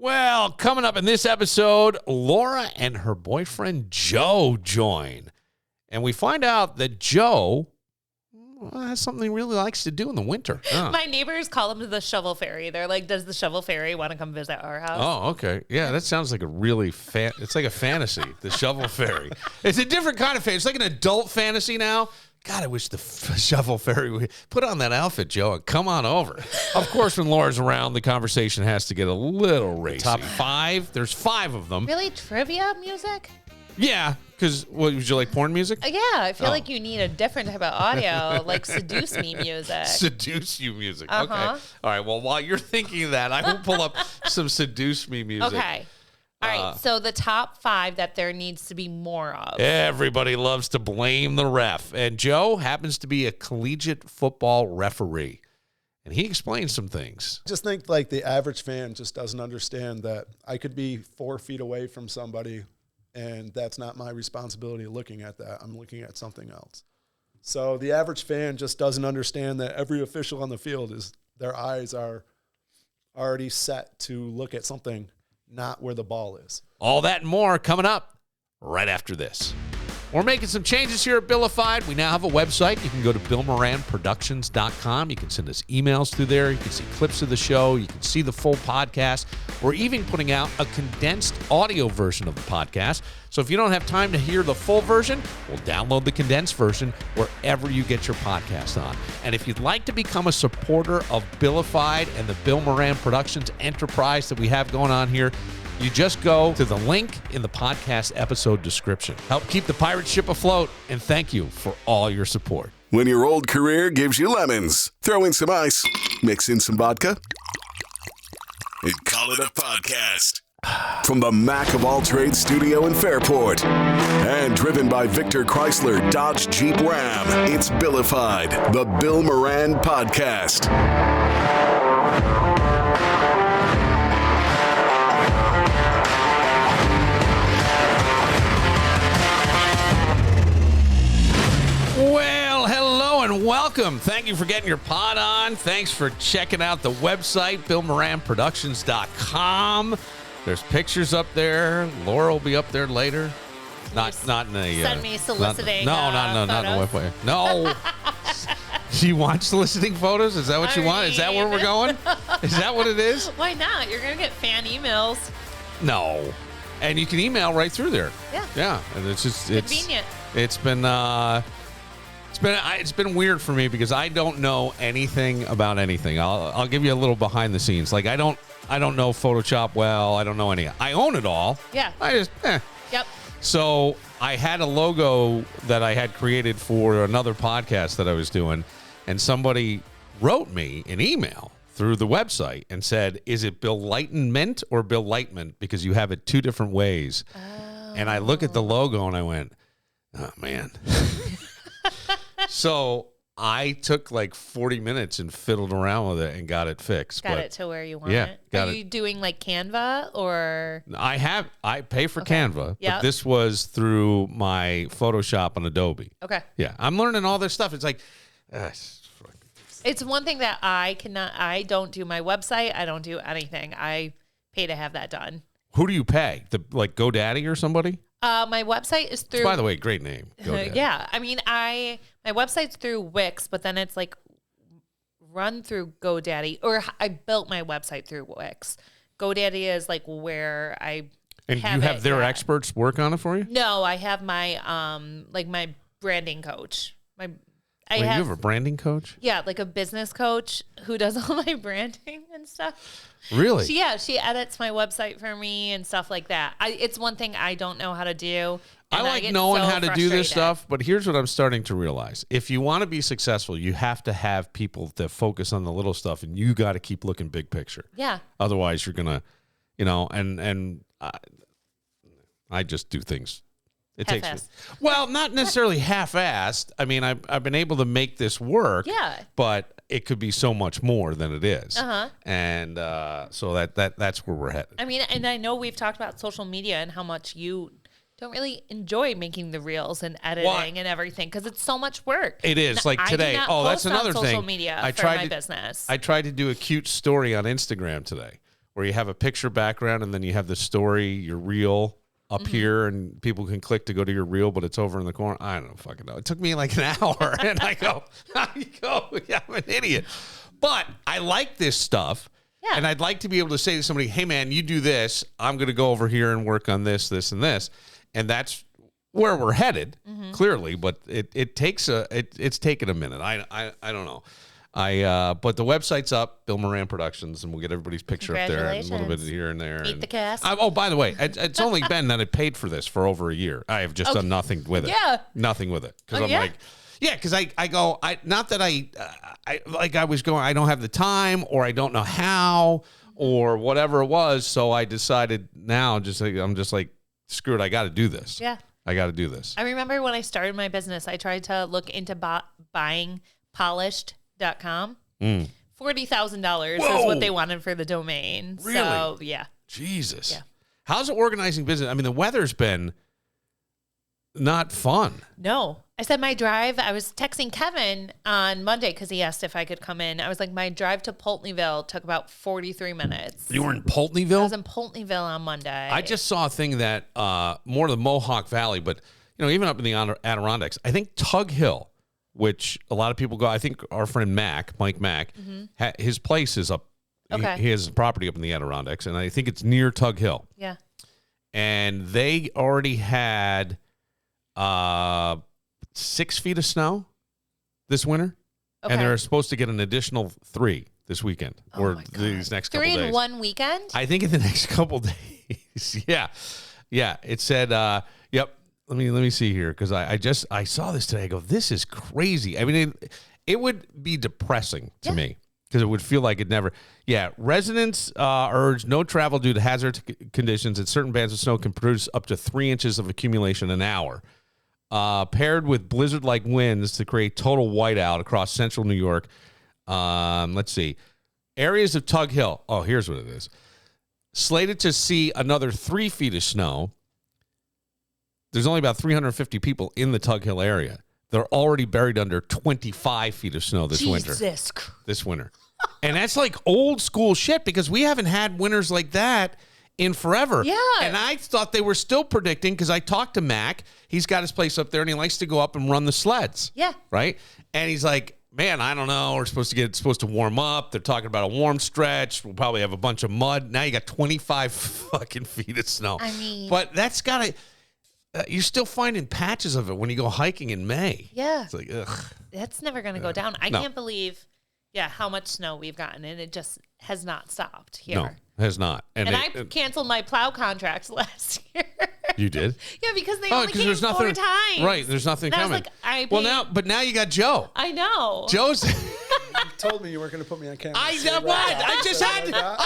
Well, coming up in this episode, Laura and her boyfriend Joe join. And we find out that Joe has something he really likes to do in the winter. My neighbors call him the shovel fairy. They're like, does the shovel fairy want to come visit our house? Oh, okay. Yeah, that sounds like a really it's like a fantasy, the shovel fairy. It's a different kind of fantasy. It's like an adult fantasy now. God, I wish the shovel fairy would put on that outfit, Joe, and come on over. Of course, when Laura's around, the conversation has to get a little racy. Top 5. There's 5 of them. Really? Trivia music? Yeah, because, would you like porn music? Yeah, I feel like you need a different type of audio, like seduce me music. Seduce you music. Okay. All right, well, while you're thinking of that, I will pull up some seduce me music. Okay. All right, so the top 5 that there needs to be more of. Everybody loves to blame the ref, and Joe happens to be a collegiate football referee, and he explains some things. I just think like the average fan just doesn't understand that I could be 4 feet away from somebody, and that's not my responsibility looking at that. I'm looking at something else. So the average fan just doesn't understand that every official on the field their eyes are already set to look at something, not where the ball is. All that and more coming up right after this. We're making some changes here at Billified. We now have a website. You can go to BillMoranProductions.com. You can send us emails through there. You can see clips of the show. You can see the full podcast. We're even putting out a condensed audio version of the podcast. So if you don't have time to hear the full version, we'll download the condensed version wherever you get your podcast on. And if you'd like to become a supporter of Billified and the Bill Moran Productions enterprise that we have going on here, you just go to the link in the podcast episode description. Help keep the pirate ship afloat, and thank you for all your support. When your old career gives you lemons, throw in some ice, mix in some vodka, and call it a podcast. From the Mac of All Trades studio in Fairport, and driven by Victor Chrysler Dodge Jeep Ram, it's Billified, the Bill Moran Podcast. Well, hello and welcome. Thank you for getting your pod on. Thanks for checking out the website, BillMoranProductions.com. There's pictures up there. Laura will be up there later. Not in a... Send me soliciting not in a way. No. Do you want soliciting photos? Is that what you want? Is that where we're going? Is that what it is? Why not? You're going to get fan emails. No. And you can email right through there. Yeah. Yeah. And it's just... Convenient. It's been weird for me because I don't know anything about anything. I'll give you a little behind the scenes. Like I don't know Photoshop well. I don't know any. I own it all. Yeah. I just Yep. So I had a logo that I had created for another podcast that I was doing, and somebody wrote me an email through the website and said, "Is it Bill Lightenment or Bill Lightment? Because you have it 2 different ways." Oh. And I look at the logo and I went, "Oh man." So I took like 40 minutes and fiddled around with it and got it fixed. Got it to where you want it. Are you doing like Canva or? I pay for Canva, but this was through my Photoshop on Adobe. Okay. Yeah. I'm learning all this stuff. It's like, it's one thing that I don't do my website. I don't do anything. I pay to have that done. Who do you pay? Like GoDaddy or somebody? My website is through. By the way, great name. GoDaddy. Yeah, I mean, my website's through Wix, but then it's like run through GoDaddy, or I built my website through Wix. GoDaddy is like where I. And you have their experts work on it for you? No, I have my my branding coach. You have a branding coach? Yeah, like a business coach who does all my branding and stuff. Really? She edits my website for me and stuff like that. It's one thing I don't know how to do. I like knowing how to do this stuff, but here's what I'm starting to realize. If you want to be successful, you have to have people that focus on the little stuff, and you got to keep looking big picture. Yeah. Otherwise, you're going to, and I just do things. It takes me. Well, not necessarily half-assed. I mean, I've been able to make this work. Yeah. But it could be so much more than it is. Uh-huh. And so that's where we're headed. I mean, and I know we've talked about social media and how much you don't really enjoy making the reels and editing and everything because it's so much work. It is. Like today. That's another thing. Social media for my business. I tried to do a cute story on Instagram today, where you have a picture background and then you have the story, your reel up here, and people can click to go to your reel, but it's over in the corner. I don't fucking know. It took me like an hour, and I go, yeah, I'm an idiot. But I like this stuff, and I'd like to be able to say to somebody, hey, man, you do this. I'm going to go over here and work on this, this, and this. And that's where we're headed, clearly, but it takes it's taken a minute. I don't know. But the website's up, Bill Moran Productions, and we'll get everybody's picture up there and a little bit here and there. Meet the cast. Oh, by the way, it's only been that I paid for this for over a year. I have just done nothing with it. Yeah. Nothing with it. Because because I go, not that I was going, I don't have the time or I don't know how or whatever it was. So I decided now, I'm just like, screw it, I got to do this. Yeah. I got to do this. I remember when I started my business, I tried to look into buying polished.com. $40,000 is what they wanted for the domain. Really? So, yeah. Jesus. Yeah. How's it organizing business? I mean, the weather's been not fun. No. I said my drive, I was texting Kevin on Monday because he asked if I could come in. I was like, my drive to Pulteneyville took about 43 minutes. You were in I Pulteneyville? was in Pulteneyville on Monday. I just saw a thing that more of the Mohawk Valley, but even up in the Adirondacks, I think Tug Hill, which a lot of people go. I think our friend Mike Mack, his place is up. Okay. He has property up in the Adirondacks, and I think it's near Tug Hill. Yeah. And they already had 6 feet of snow this winter, and they're supposed to get an additional 3 this weekend or these next couple days. 3 in one weekend? I think in the next couple days. Yeah. It said, yep. Let me see here, because I saw this today. I go, this is crazy. I mean, it would be depressing to me, because it would feel like it never. Yeah, residents urge no travel due to hazard conditions, and certain bands of snow can produce up to 3 inches of accumulation an hour. Paired with blizzard-like winds to create total whiteout across central New York. Let's see. Areas of Tug Hill. Oh, here's what it is. Slated to see another 3 feet of snow. There's only about 350 people in the Tug Hill area. They're already buried under 25 feet of snow this winter. This winter. And that's like old school shit, because we haven't had winters like that in forever. Yeah. And I thought they were still predicting, because I talked to Mac. He's got his place up there, and he likes to go up and run the sleds. Yeah. Right? And he's like, man, I don't know. We're supposed to warm up. They're talking about a warm stretch. We'll probably have a bunch of mud. Now you got 25 fucking feet of snow. I mean. But that's got to... you're still finding patches of it when you go hiking in May. Yeah. It's like, ugh. That's never going to go down. I can't believe, how much snow we've gotten, and it just has not stopped here. No, has not. And I canceled my plow contracts last year. You did? Yeah, because they only came there's 4 nothing, times. Right, there's nothing and coming. I was like, now you got Joe. I know. Joe's... You told me you weren't going to put me on camera. I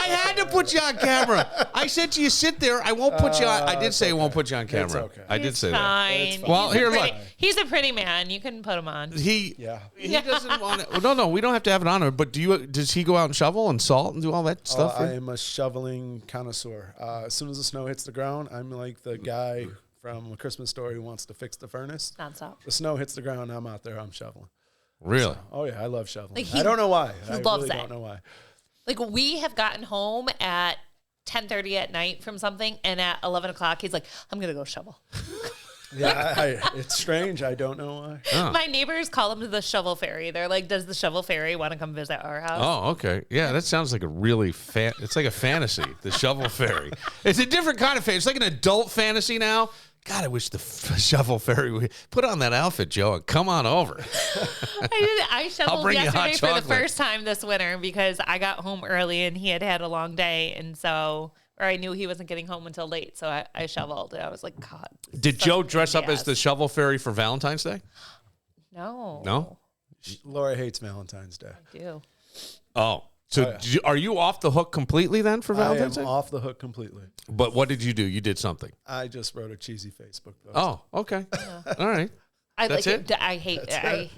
had to put you on camera. I said to you, sit there. I won't put you on. I did say I won't put you on camera. It's okay. I did say fine. that. Well, here, look. He's a pretty man. You can put him on. He doesn't want it. Well, no, we don't have to have it on him. But does he go out and shovel and salt and do all that stuff? I am a shoveling connoisseur. As soon as the snow hits the ground, I'm like the guy from A Christmas Story who wants to fix the furnace. Nonstop. The snow hits the ground, I'm out there, I'm shoveling. Really? So, I love shoveling. Like I don't know why. He I loves really it. don't know why. Like, we have gotten home at 10:30 at night from something, and at 11 o'clock, he's like, I'm going to go shovel. Yeah, it's strange. I don't know why. Oh. My neighbors call him the shovel fairy. They're like, does the shovel fairy want to come visit our house? Oh, okay. Yeah, that sounds like a really it's like a fantasy, the shovel fairy. It's a different kind of fantasy. It's like an adult fantasy now. God, I wish the shovel fairy would put on that outfit, Joe, and come on over. I shoveled bring you hot yesterday for the chocolate. first time this winter because I got home early and he had a long day. And so, or I knew he wasn't getting home until late. So I shoveled. And I was like, God. Did Joe dress up as ass. the shovel fairy for Valentine's Day? No. No? Laura hates Valentine's Day. I do. Oh. So are you off the hook completely then for Valentine's I am Day? off the hook completely. But what did you do? You did something. I just wrote a cheesy Facebook post. Oh, okay. All right. That's it? I hate it.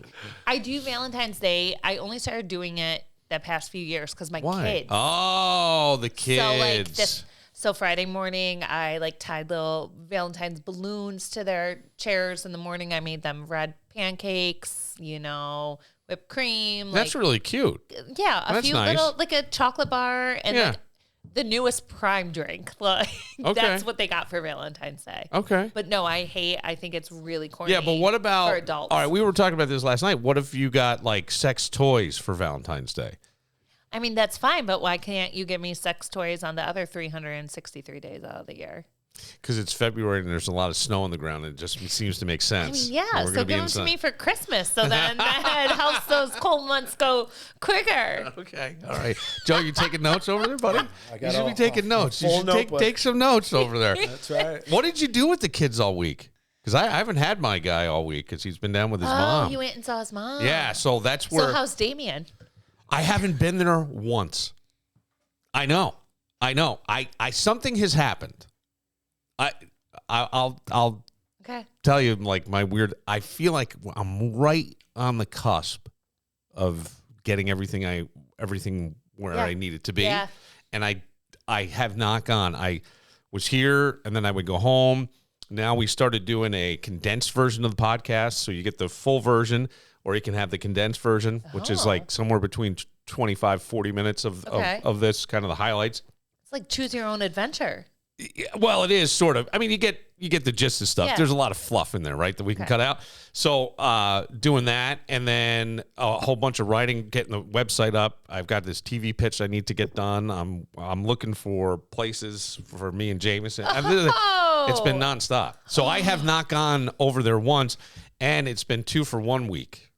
I do Valentine's Day. I only started doing it the past few years because my kids. Oh, the kids. So so Friday morning, I tied little Valentine's balloons to their chairs. In the morning, I made them red pancakes, whipped cream. That's really cute. Yeah, a That's few nice. little, like a chocolate bar. And Yeah. the newest prime drink. Like Okay. that's what they got for Valentine's Day. Okay. But no, I think it's really corny. Yeah, but what about for adults? All right, we were talking about this last night. What if you got like sex toys for Valentine's Day? I mean, that's fine, but why can't you give me sex toys on the other 363 days out of the year? Because it's February and there's a lot of snow on the ground. It just seems to make sense. I mean, yeah, We're so gonna be give them to me for Christmas. So then that helps those cold months go quicker. Okay, all right. Joe, you taking notes over there, buddy? I You got should be taking notes. You full should notebook. take some notes over there. That's right. What did you do with the kids all week? Because I haven't had my guy all week because he's been down with his mom. You went and saw his mom. Yeah, so that's where So how's Damien? I haven't been there once. I know. I something has happened. I'll Okay. tell you like my weird. I feel like I'm right on the cusp of getting everything where Yeah. I need it to be, Yeah. and I have not gone. I was here, and then I would go home. Now we started doing a condensed version of the podcast, so you get the full version, or you can have the condensed version, which is like somewhere between 25, 40 minutes of this, kind of the highlights. It's like choose your own adventure. Well, it is sort of. I mean, you get the gist of stuff. Yeah. There's a lot of fluff in there, right, that we can cut out. So doing that, and then a whole bunch of writing, getting the website up. I've got this TV pitch I need to get done. I'm looking for places for me and Jameson. It's been nonstop. So I have not gone over there once, and it's been 2 for 1 week.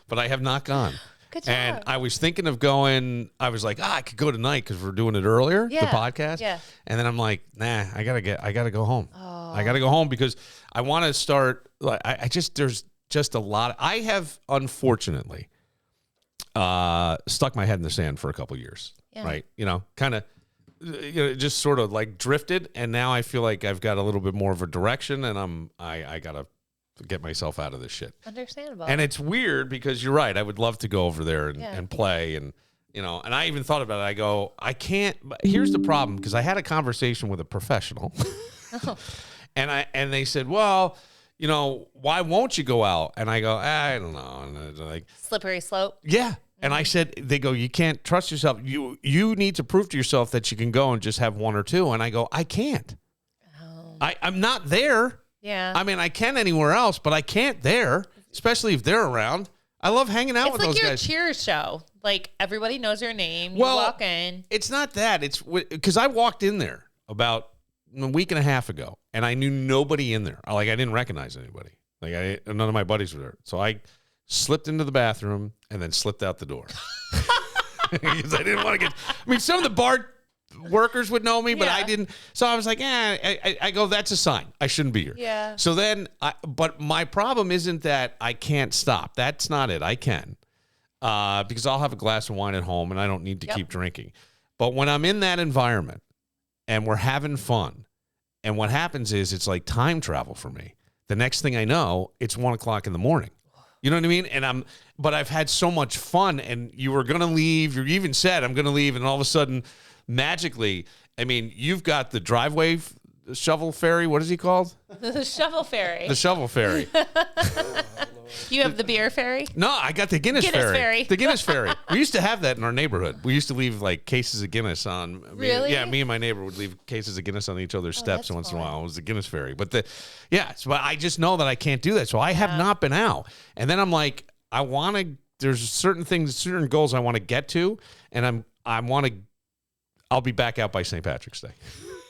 But I have not gone. Good job. And I was thinking of going. I was like, I could go tonight because we're doing it earlier, the podcast. Yeah. And then I'm like, nah, I gotta go home. I gotta go home because I want to start. Like, there's just a lot. I have unfortunately stuck my head in the sand for a couple years. Yeah. Right. Kind of. Just sort of like drifted, and now I feel like I've got a little bit more of a direction, and I gotta get myself out of this shit. Understandable. And it's weird because you're right. I would love to go over there and play, and and I even thought about it. I go, I can't. But here's the problem, because I had a conversation with a professional, and they said, well, why won't you go out? And I go, I don't know. And they're like, slippery slope. yeah. And I said, they go, you can't trust yourself. You need to prove to yourself that you can go and just have 1 or 2. And I go, I can't. I'm not there. Yeah. I mean, I can anywhere else, but I can't there, especially if they're around. I love hanging out with those guys. It's like your Cheers show. Like everybody knows your name. Well, you walk in. It's not that. It's because I walked in there about a week and a half ago, and I knew nobody in there. Like I didn't recognize anybody. Like none of my buddies were there. So I slipped into the bathroom and then slipped out the door because I didn't want to get. I mean, some of the bar workers would know me, but I didn't. So I was like, I go, that's a sign. I shouldn't be here. Yeah. So then, but my problem isn't that I can't stop. That's not it. I can, because I'll have a glass of wine at home and I don't need to keep drinking. But when I'm in that environment and we're having fun, and what happens is it's like time travel for me. The next thing I know, it's 1 o'clock in the morning. You know what I mean? But I've had so much fun, and you were going to leave. You even said, I'm going to leave. And all of a sudden, magically, I mean, you've got the driveway shovel ferry. What is he called? The shovel ferry. The shovel ferry. You have the beer ferry? No, I got the Guinness ferry. The Guinness ferry. We used to have that in our neighborhood. We used to leave like cases of Guinness on. Really? Me and my neighbor would leave cases of Guinness on each other's steps that's once in a fun. while. It was the Guinness ferry. But so I just know that I can't do that. So I have not been out. And then I'm like, there's certain goals I want to get to, and I'll be back out by St. Patrick's Day.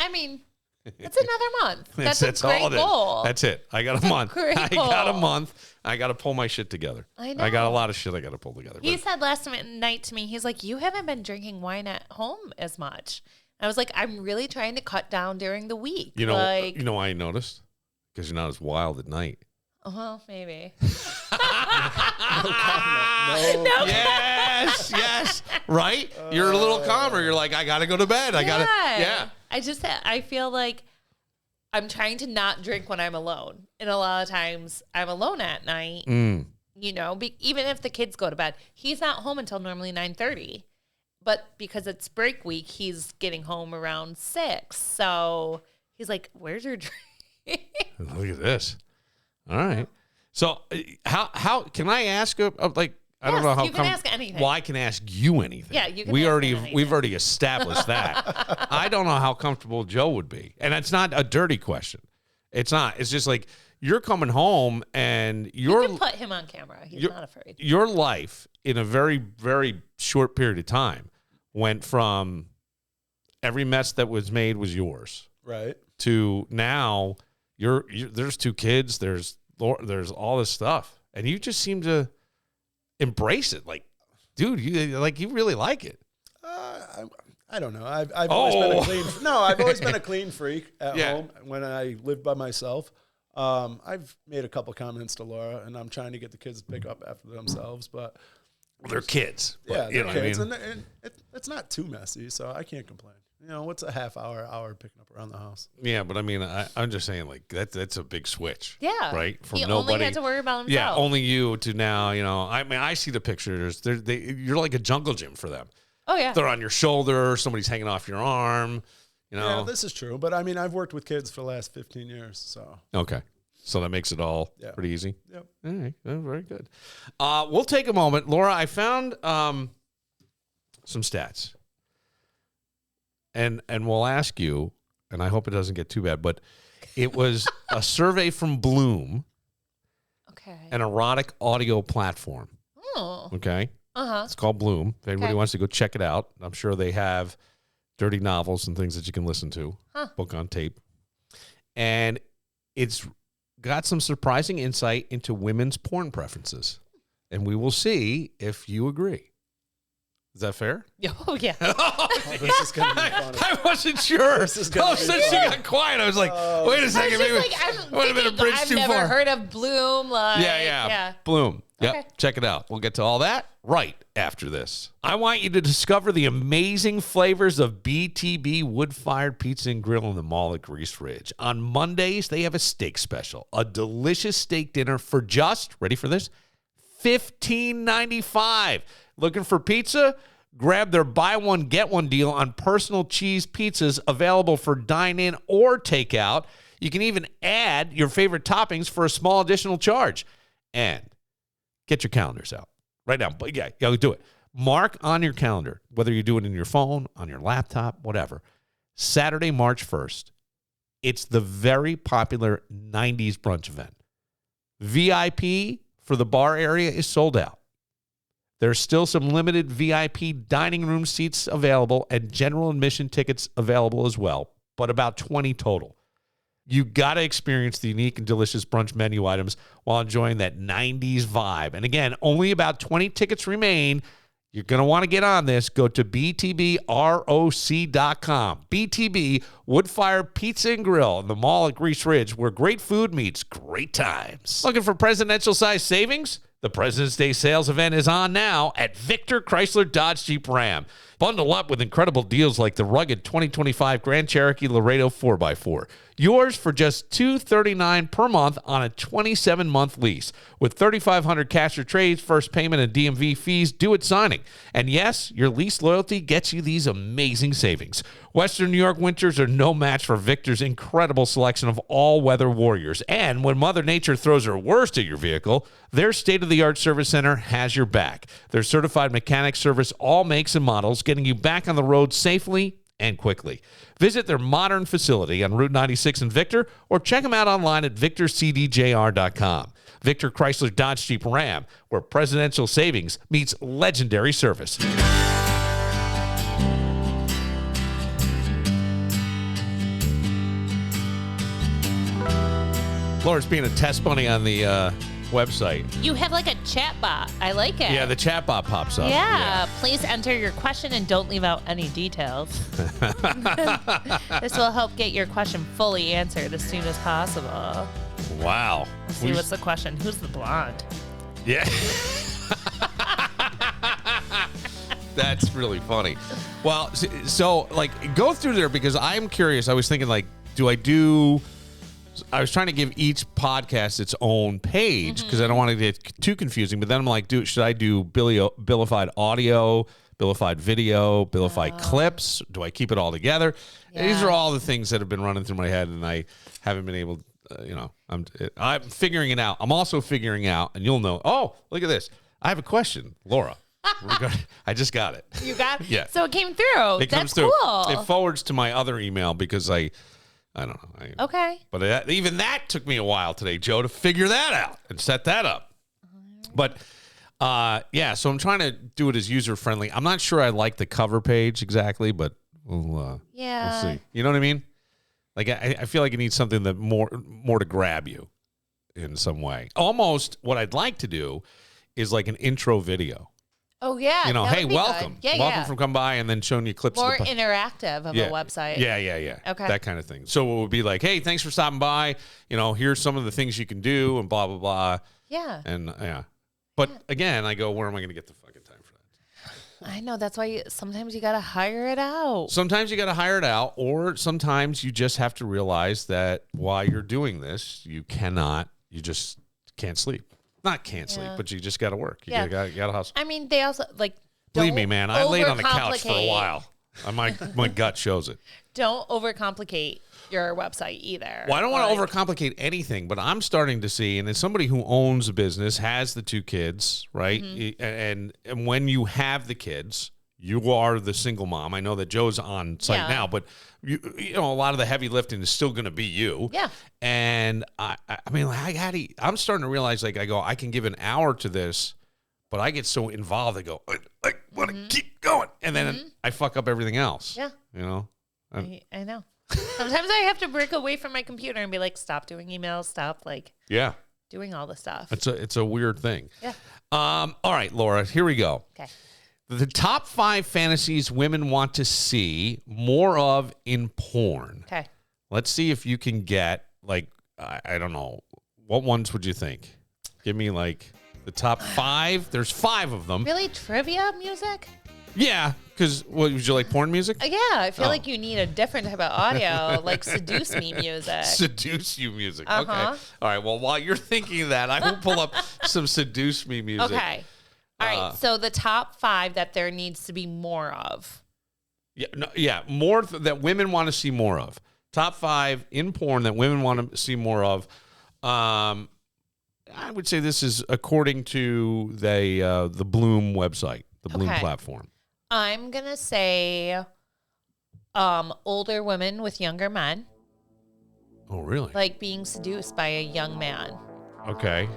I mean, it's another month. That's a all great it is. goal. That's it. I got a month. great I got a goal. month. I got to pull my shit together. I know. I got a lot of shit I got to pull together. He But said last night to me, he's like, you haven't been drinking wine at home as much. I was like, I'm really trying to cut down during the week. you know why I noticed? Because you're not as wild at night. Maybe. No. Yes. Right? You're a little calmer. You're like, I got to go to bed. Yeah. I feel like I'm trying to not drink when I'm alone. And a lot of times I'm alone at night, even if the kids go to bed. He's not home until normally 9:30. But because it's break week, he's getting home around 6. So he's like, where's your drink? Look at this. All right. So how can I ask, like, I don't know how you can ask anything. Well, I can ask you anything. Yeah, you can we've ask anything. already established that. I don't know how comfortable Joe would be. And it's not a dirty question. It's not. It's just like you're coming home and you can put him on camera. He's not afraid. Your life in a very, very short period of time went from every mess that was made was yours. Right. To now there's 2 kids, there's all this stuff. And you just seem to embrace it. Like, dude, you really like it. I don't know. I've always been a clean. No, I've always been a clean freak at home when I lived by myself. I've made a couple comments to Laura, and I'm trying to get the kids to pick up after themselves, but they're kids. Yeah, they're kids, what I mean? and it's not too messy, so I can't complain. What's a half hour picking up around the house? Yeah, but I mean, I'm just saying, like that's a big switch. Yeah, right. From nobody only had to worry about himself. Yeah, only you to now. I mean, I see the pictures. You're like a jungle gym for them. Oh yeah, they're on your shoulder. Somebody's hanging off your arm. Yeah, this is true. But I mean, I've worked with kids for the last 15 years, so okay. So that makes it all pretty easy. Yep. All right. Oh, very good. We'll take a moment. Laura, I found some stats. And we'll ask you, and I hope it doesn't get too bad, but it was a survey from Bloom. Okay. An erotic audio platform. Oh. Okay. Uh-huh. It's called Bloom. If anybody wants to go check it out, I'm sure they have dirty novels and things that you can listen to, book on tape. And it's got some surprising insight into women's porn preferences. And we will see if you agree. Is that fair? Oh, yeah. This is going to be funny. I wasn't sure. Since she got quiet, I was like, wait a second. Maybe would have been a bridge too far. I've never heard of Bloom. Yeah. Bloom. Yep. Okay. Check it out. We'll get to all that right after this. I want you to discover the amazing flavors of BTB wood-fired pizza and grill in the mall at Grease Ridge. On Mondays, they have a steak special, a delicious steak dinner for just, ready for this, $15.95. Looking for pizza? Grab their buy one, get one deal on personal cheese pizzas available for dine-in or takeout. You can even add your favorite toppings for a small additional charge. And get your calendars out right now. But yeah, do it. Mark on your calendar, whether you do it in your phone, on your laptop, whatever. Saturday, March 1st. It's the very popular 90s brunch event. VIP for the bar area is sold out. There's still some limited VIP dining room seats available and general admission tickets available as well, but about 20 total. You got to experience the unique and delicious brunch menu items while enjoying that 90s vibe. And again, only about 20 tickets remain. You're going to want to get on this. Go to btbroc.com. BTB Wood-Fire Pizza and Grill in the mall at Grease Ridge, where great food meets great times. Looking for presidential-sized savings? The President's Day sales event is on now at Victor Chrysler Dodge Jeep Ram. Bundle up with incredible deals like the rugged 2025 Grand Cherokee Laredo 4x4. Yours for just $239 per month on a 27-month lease. With $3,500 cash or trades, first payment, and DMV fees due at signing. And yes, your lease loyalty gets you these amazing savings. Western New York winters are no match for Victor's incredible selection of all-weather warriors. And when Mother Nature throws her worst at your vehicle, their state-of-the-art service center has your back. Their certified mechanic service all makes and models, getting you back on the road safely and quickly. Visit their modern facility on Route 96 in Victor or check them out online at victorcdjr.com. Victor Chrysler Dodge Jeep Ram, where presidential savings meets legendary service. Laura's being a test bunny on the website. You have like a chat bot. I like it. Yeah, the chat bot pops up. Yeah. Please enter your question and don't leave out any details. This will help get your question fully answered as soon as possible. Wow. Let's see, what's the question? Who's the blonde? Yeah. That's really funny. Well, so like go through there because I'm curious. I was thinking like, I was trying to give each podcast its own page because I don't want to get too confusing. But then I'm like, should I do Billified audio, Billified video, Billified clips? Do I keep it all together? Yeah. These are all the things that have been running through my head, and I haven't been able. I'm figuring it out. I'm also figuring out, and you'll know. Oh, look at this. I have a question, Laura. I just got it. You got Yeah. So it came through. It comes That's through. cool. It forwards to my other email because I don't know. Okay. But even that took me a while today, Joe, to figure that out and set that up. But yeah, so I'm trying to do it as user friendly. I'm not sure I like the cover page exactly, but we'll see. You know what I mean? Like I feel like it needs something that more to grab you in some way. Almost what I'd like to do is like an intro video. Oh yeah. You know, that hey, would be welcome. good. Yeah, Welcome from come by, and then showing you clips more of the interactive of a website. Yeah. Okay. That kind of thing. So it would be like, hey, thanks for stopping by. You know, here's some of the things you can do and blah, blah, blah. Yeah. And But again, I go, where am I going to get the fucking time for that? I know. That's why sometimes you got to hire it out. Sometimes you got to hire it out, or sometimes you just have to realize that while you're doing this, you just can't sleep. Not can't sleep, but you just got to work. You got to hustle. I mean, they also Believe me, man, I laid on the couch for a overcomplicate. while. My gut shows it. Don't overcomplicate your website either. Well, I don't want to overcomplicate anything, but I'm starting to see, and as somebody who owns a business, has the 2 kids, right? Mm-hmm. And when you have the kids, you are the single mom. I know that Joe's on site now, but you know, a lot of the heavy lifting is still going to be you. Yeah. And I mean, I'm starting to realize, like, I can give an hour to this, but I get so involved. I go, I want to keep going, and then I fuck up everything else. Yeah. You know. I know. Sometimes I have to break away from my computer and be like, stop doing emails, stop doing all the stuff. It's a weird thing. Yeah. All right, Laura, here we go. Okay. The top 5 fantasies women want to see more of in porn. Okay. Let's see if you can get, like, I don't know. What ones would you think? Give me, like, the top 5. There's 5 of them. Really? Trivia music? Yeah, because, would you like porn music? Yeah, I feel like you need a different type of audio, like seduce me music. Seduce you music. Uh-huh. Okay. All right, well, while you're thinking of that, I will pull up some seduce me music. Okay. All right, so the top 5 that there needs to be more of. More that women want to see more of. Top 5 in porn that women want to see more of. I would say this is according to the Bloom website, the Bloom platform. I'm going to say older women with younger men. Oh, really? Like being seduced by a young man. Okay.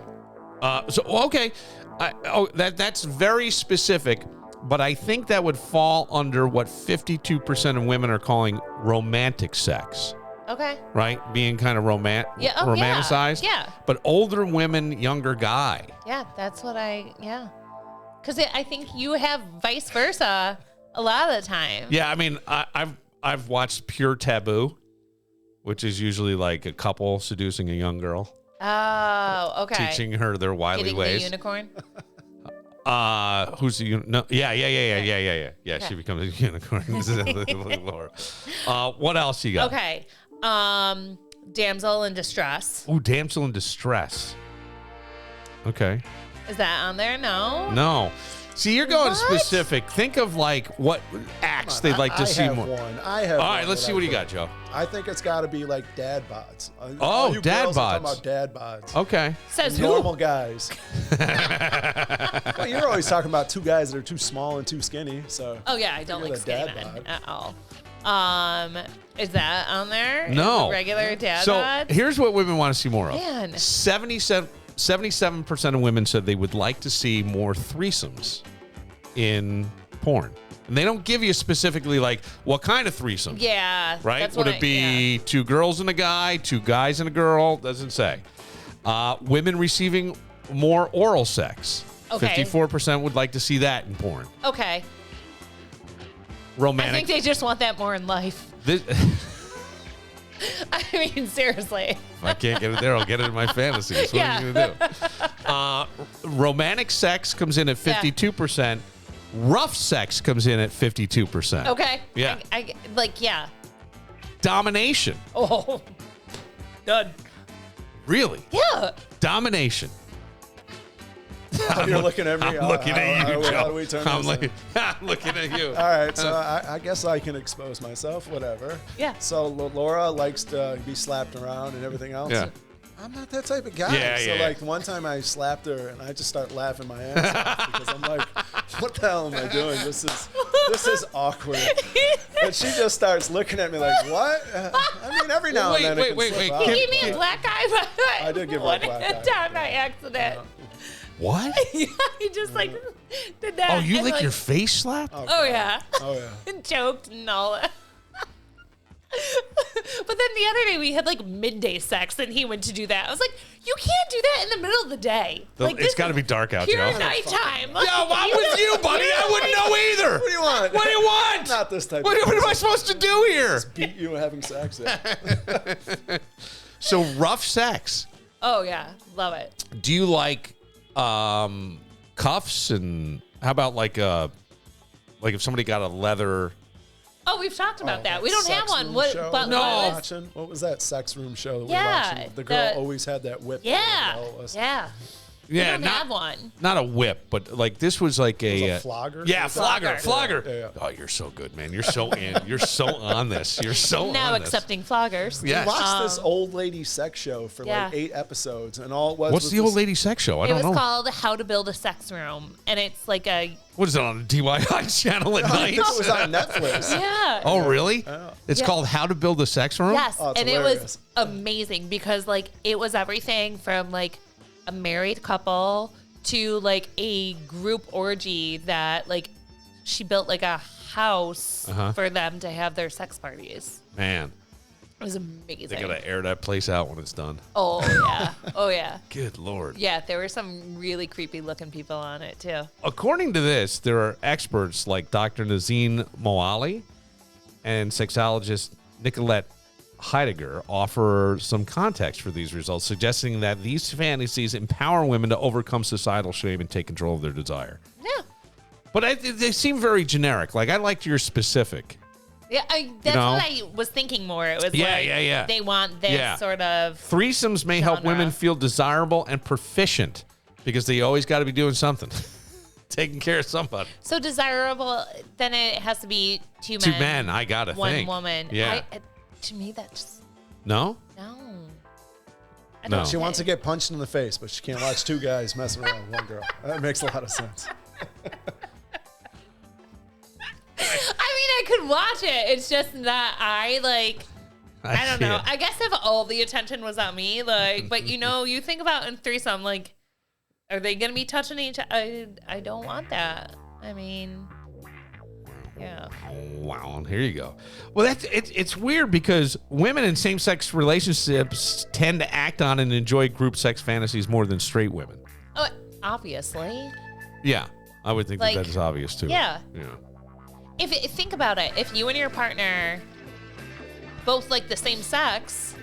That's very specific, but I think that would fall under what 52% of women are calling romantic sex. Okay. Right? Being kind of romanticized. Yeah. But older women, younger guy. Yeah, that's what because I think you have vice versa a lot of the time. Yeah, I mean, I've watched Pure Taboo, which is usually like a couple seducing a young girl. Oh, okay. Teaching her their wily Getting ways. the unicorn? Who's the unicorn? No, yeah. Yeah, Okay. she becomes a unicorn. Laura. What else you got? Okay. Damsel in distress. Ooh, damsel in distress. Okay. Is that on there? No. No. See, you're going What? specific. Think of like what acts they'd like to see more. I have All one right, let's that see I what you put. got, Joe. I think it's got to be like dad bods. Oh, All you dad girls are bods. talking about dad bods. Okay. Says who? Normal guys. Well, you're always talking about 2 guys that are too small and too skinny. So. Oh yeah, I don't You're like the skinny dad men bod. at all. Is that on there? No. Regular dad So bods? here's what women want to see more of. Man. 77% of women said they would like to see more threesomes in porn. And they don't give you specifically like what kind of threesome. Yeah. Right? That's Would what it be 2 girls and a guy, 2 guys and a girl? Doesn't say. Women receiving more oral sex. Okay. 54% would like to see that in porn. Okay. Romantic. I think they just want that more in life. This, I mean, seriously. if I can't get it there, I'll get it in my fantasies. What are you going to do? Romantic sex comes in at 52%. Rough sex comes in at 52%. Okay. Yeah. Yeah. Domination. Oh. Done. Really? Yeah. Domination. You're looking at me. I'm looking at you, How do Joe. we turn I'm this in? looking at you. All right, so I guess I can expose myself, whatever. Yeah. So Laura likes to be slapped around and everything else. Yeah. I'm not that type of guy. Yeah, so yeah. like one time I slapped her and I just start laughing my ass off because I'm like, what the hell am I doing? This is awkward. And she just starts looking at me like, what? I mean, every now and then it can slip out. He gave me a black eye, by the way. I did give her a black eye. One time by accident. What? Yeah, he just like did that. Oh, you and, like your face slapped? Oh yeah. Oh yeah. And choked and all that. But then the other day we had like midday sex and he went to do that. I was like, you can't do that in the middle of the day. Like, It's got to be dark out, pure Joe. nighttime. Yo, I'm with you, buddy. I wouldn't know either. What do you want? What do you want? Not this type What of am I supposed to do here? beat you having sex. So rough sex. Oh yeah, love it. Do you like cuffs, and how about like if somebody got a leather? Oh, we've talked about that. We don't have one. What? But No. What was that sex room show that we Yeah, watched? The girl always had that whip. Yeah, It we Yeah, don't have one. not a whip, but like this was like was a a flogger. Yeah, Was that- flogger. Yeah. Oh, you're so good, man. You're so in. You're so on this. You're so Now on this. accepting floggers. Yes. We watched this old lady sex show for Yeah. like 8 episodes, and all it was What's was the old this- lady sex show? I It don't was know. called How to Build a Sex Room, and it's like a What is it on the DIY channel at I night? think it was on Netflix. yeah. Oh, really? Yeah. It's Yeah. called How to Build a Sex Room? Yes, Oh, it's and hilarious. it was amazing because like it was everything from like a married couple to like a group orgy that like she built like a house for them to have their sex parties. Man, It was amazing. they got to air that place out when it's done. Oh yeah. Oh yeah. Good Lord. Yeah, there were some really creepy looking people on it too. According to this, there are experts like Dr. Nazine Moali and sexologist Nicolette Heidegger offer some context for these results, suggesting that these fantasies empower women to overcome societal shame and take control of their desire. Yeah. But they seem very generic. Like, I liked your specific. Yeah, that's know? what I was thinking more. It was Yeah, like yeah. they want this sort of Threesomes may help genre. women feel desirable and proficient because they always got to be doing something, taking care of somebody. so desirable. Then it has to be two men. Two men, I got to one think. woman. Yeah. To me, that's No? no. I No. don't She wants to get punched in the face, but she can't watch 2 guys messing around with one girl. That makes a lot of sense. I could watch it. It's just that I don't know. can't. I guess if all the attention was on me, but you think about in threesome, like, are they gonna be touching each other? I don't want that. I mean, yeah. Wow, and here you go. Well, it's weird because women in same-sex relationships tend to act on and enjoy group sex fantasies more than straight women. Oh, obviously. Yeah, I would think Like, that is obvious too. yeah. Yeah. If think about it, if you and your partner both like the same sex,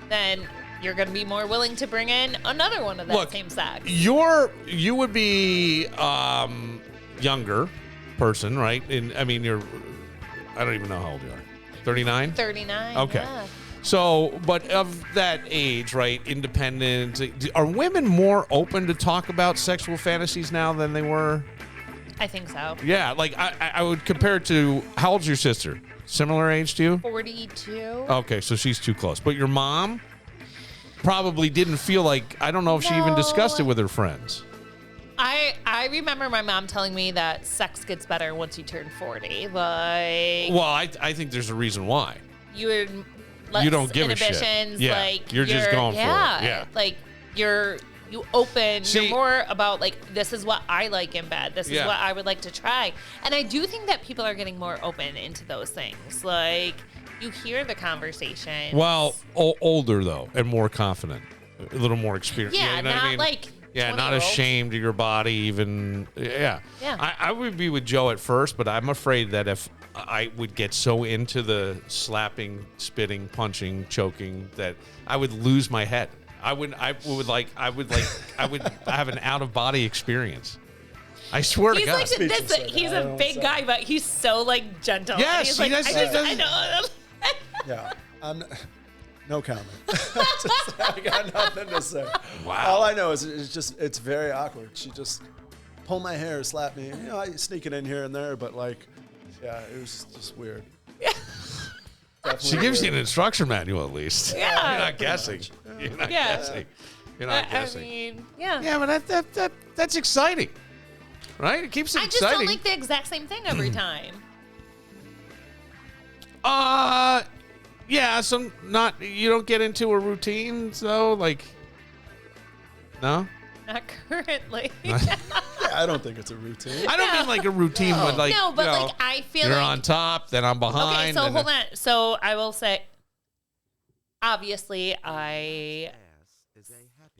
then you're going to be more willing to bring in another one of that Look, same sex. You would be younger person, right? I don't even know how old you are. 39? 39. Okay. Yeah. So, but of that age, right, independent, are women more open to talk about sexual fantasies now than they were? I think so. Yeah, like I would compare it to, how old's your sister? Similar age to you? 42. Okay, so she's too close. But your mom probably didn't feel like, I don't know if she even discussed it with her friends. I remember my mom telling me that sex gets better once you turn 40. Like, Well, I think there's a reason why. you don't give a shit. inhibitions. Yeah, Like you're just going for it. Yeah. Like you open. See- you're more about like, this is what I like in bed. This is Yeah. what I would like to try. And I do think that people are getting more open into those things. Like, you hear the conversation. Well, older though, and more confident, a little more experienced. Yeah, you know what I not mean? like Yeah, not 20-year-olds. ashamed of your body, even. Yeah. Yeah. I would be with Joe at first, but I'm afraid that if I would get so into the slapping, spitting, punching, choking that I would lose my head. I would have an out of body experience. I swear to He's God. like Speechless right now. he's I a don't big say. guy, but he's so like gentle. Yes, and he he's like, does- I know. Yeah, no comment. I got nothing to say. Wow. All I know is it's very awkward. She just pulled my hair, slapped me. I sneak it in here and there, but like, yeah, it was just weird. She gives you an instruction manual at least. Yeah. You're not guessing. Yeah. You're not Yeah. guessing. You're not I guessing. mean, yeah. Yeah, but that's exciting, right? It keeps it I just exciting. don't like the exact same thing every time. Yeah, you don't get into a routine, though, like, no? Not currently. Yeah, I don't think it's a routine. I don't mean like a routine, but like, No, but you know, like I feel you're like on top, then I'm behind. okay. So and hold then- on. So I will say, obviously, I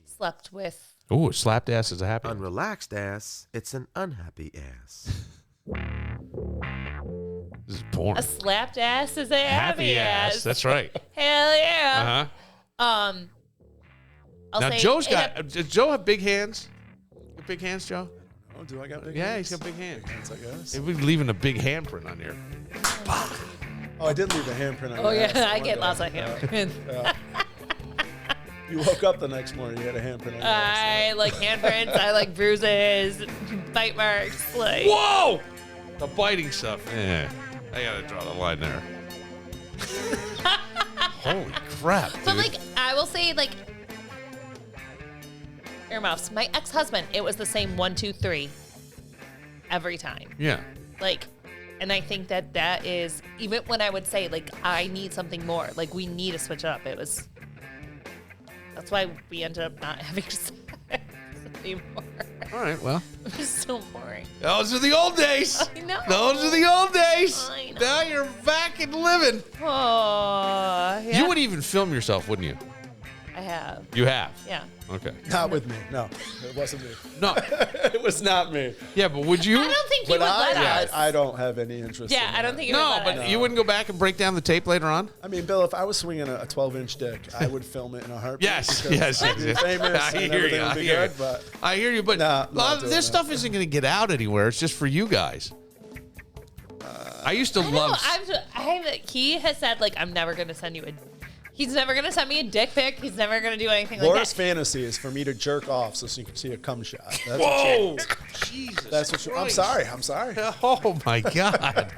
slept with. Ooh, slapped ass is a happy. Unrelaxed ass, it's an unhappy ass. This is porn. A slapped ass is a happy ass. That's right. Hell yeah. Uh-huh. I'll Now say Joe's in a- does Joe have big hands? You got big hands, Joe? Oh, do I got big Yeah, hands? he's got big hands. Big hands, I guess. We're leaving a big handprint on here. Oh, I did leave a handprint on Oh your yeah, ass that I one get day. lots of handprints. You woke up the next morning, you had a handprint on your ass. I like handprints. I like bruises, bite marks. Like Whoa! The biting stuff. Yeah, I gotta draw the line there. Holy crap, dude. But like I will say like earmuffs. My ex-husband, it was the same 1, 2, 3 every time. Yeah. Like, and I think that is even when I would say like I need something more. Like we need to switch up. It was. That's why we ended up not having sex anymore. All right, well. It was so boring. Those are the old days. I know. Those are the old days. I know. Now you're back and living. Oh, yeah. You would even film yourself, wouldn't you? I have. You have. Yeah. Okay. Not with me. No, it wasn't me. No. It was not me. Yeah, but would you? I don't think you But would let us. I don't have any interest in Yeah, I that. don't think you would No, let but us. you wouldn't go back and break down the tape later on? I mean, Bill, if I was swinging a 12-inch dick, I would film it in a heartbeat. Yes, because yes, I'd be yes. famous I and hear everything you, would I be hear good, you. but I hear you, but Nah, not doing this that. stuff isn't going to get out anywhere. It's just for you guys. I used to I know. love. He has said like I'm never gonna send you a. He's never gonna send me a dick pic. He's never gonna do anything like Laura's that. fantasy is for me to jerk off so you can see a cum shot. That's Whoa! Jesus. That's what I'm sorry. Oh my God.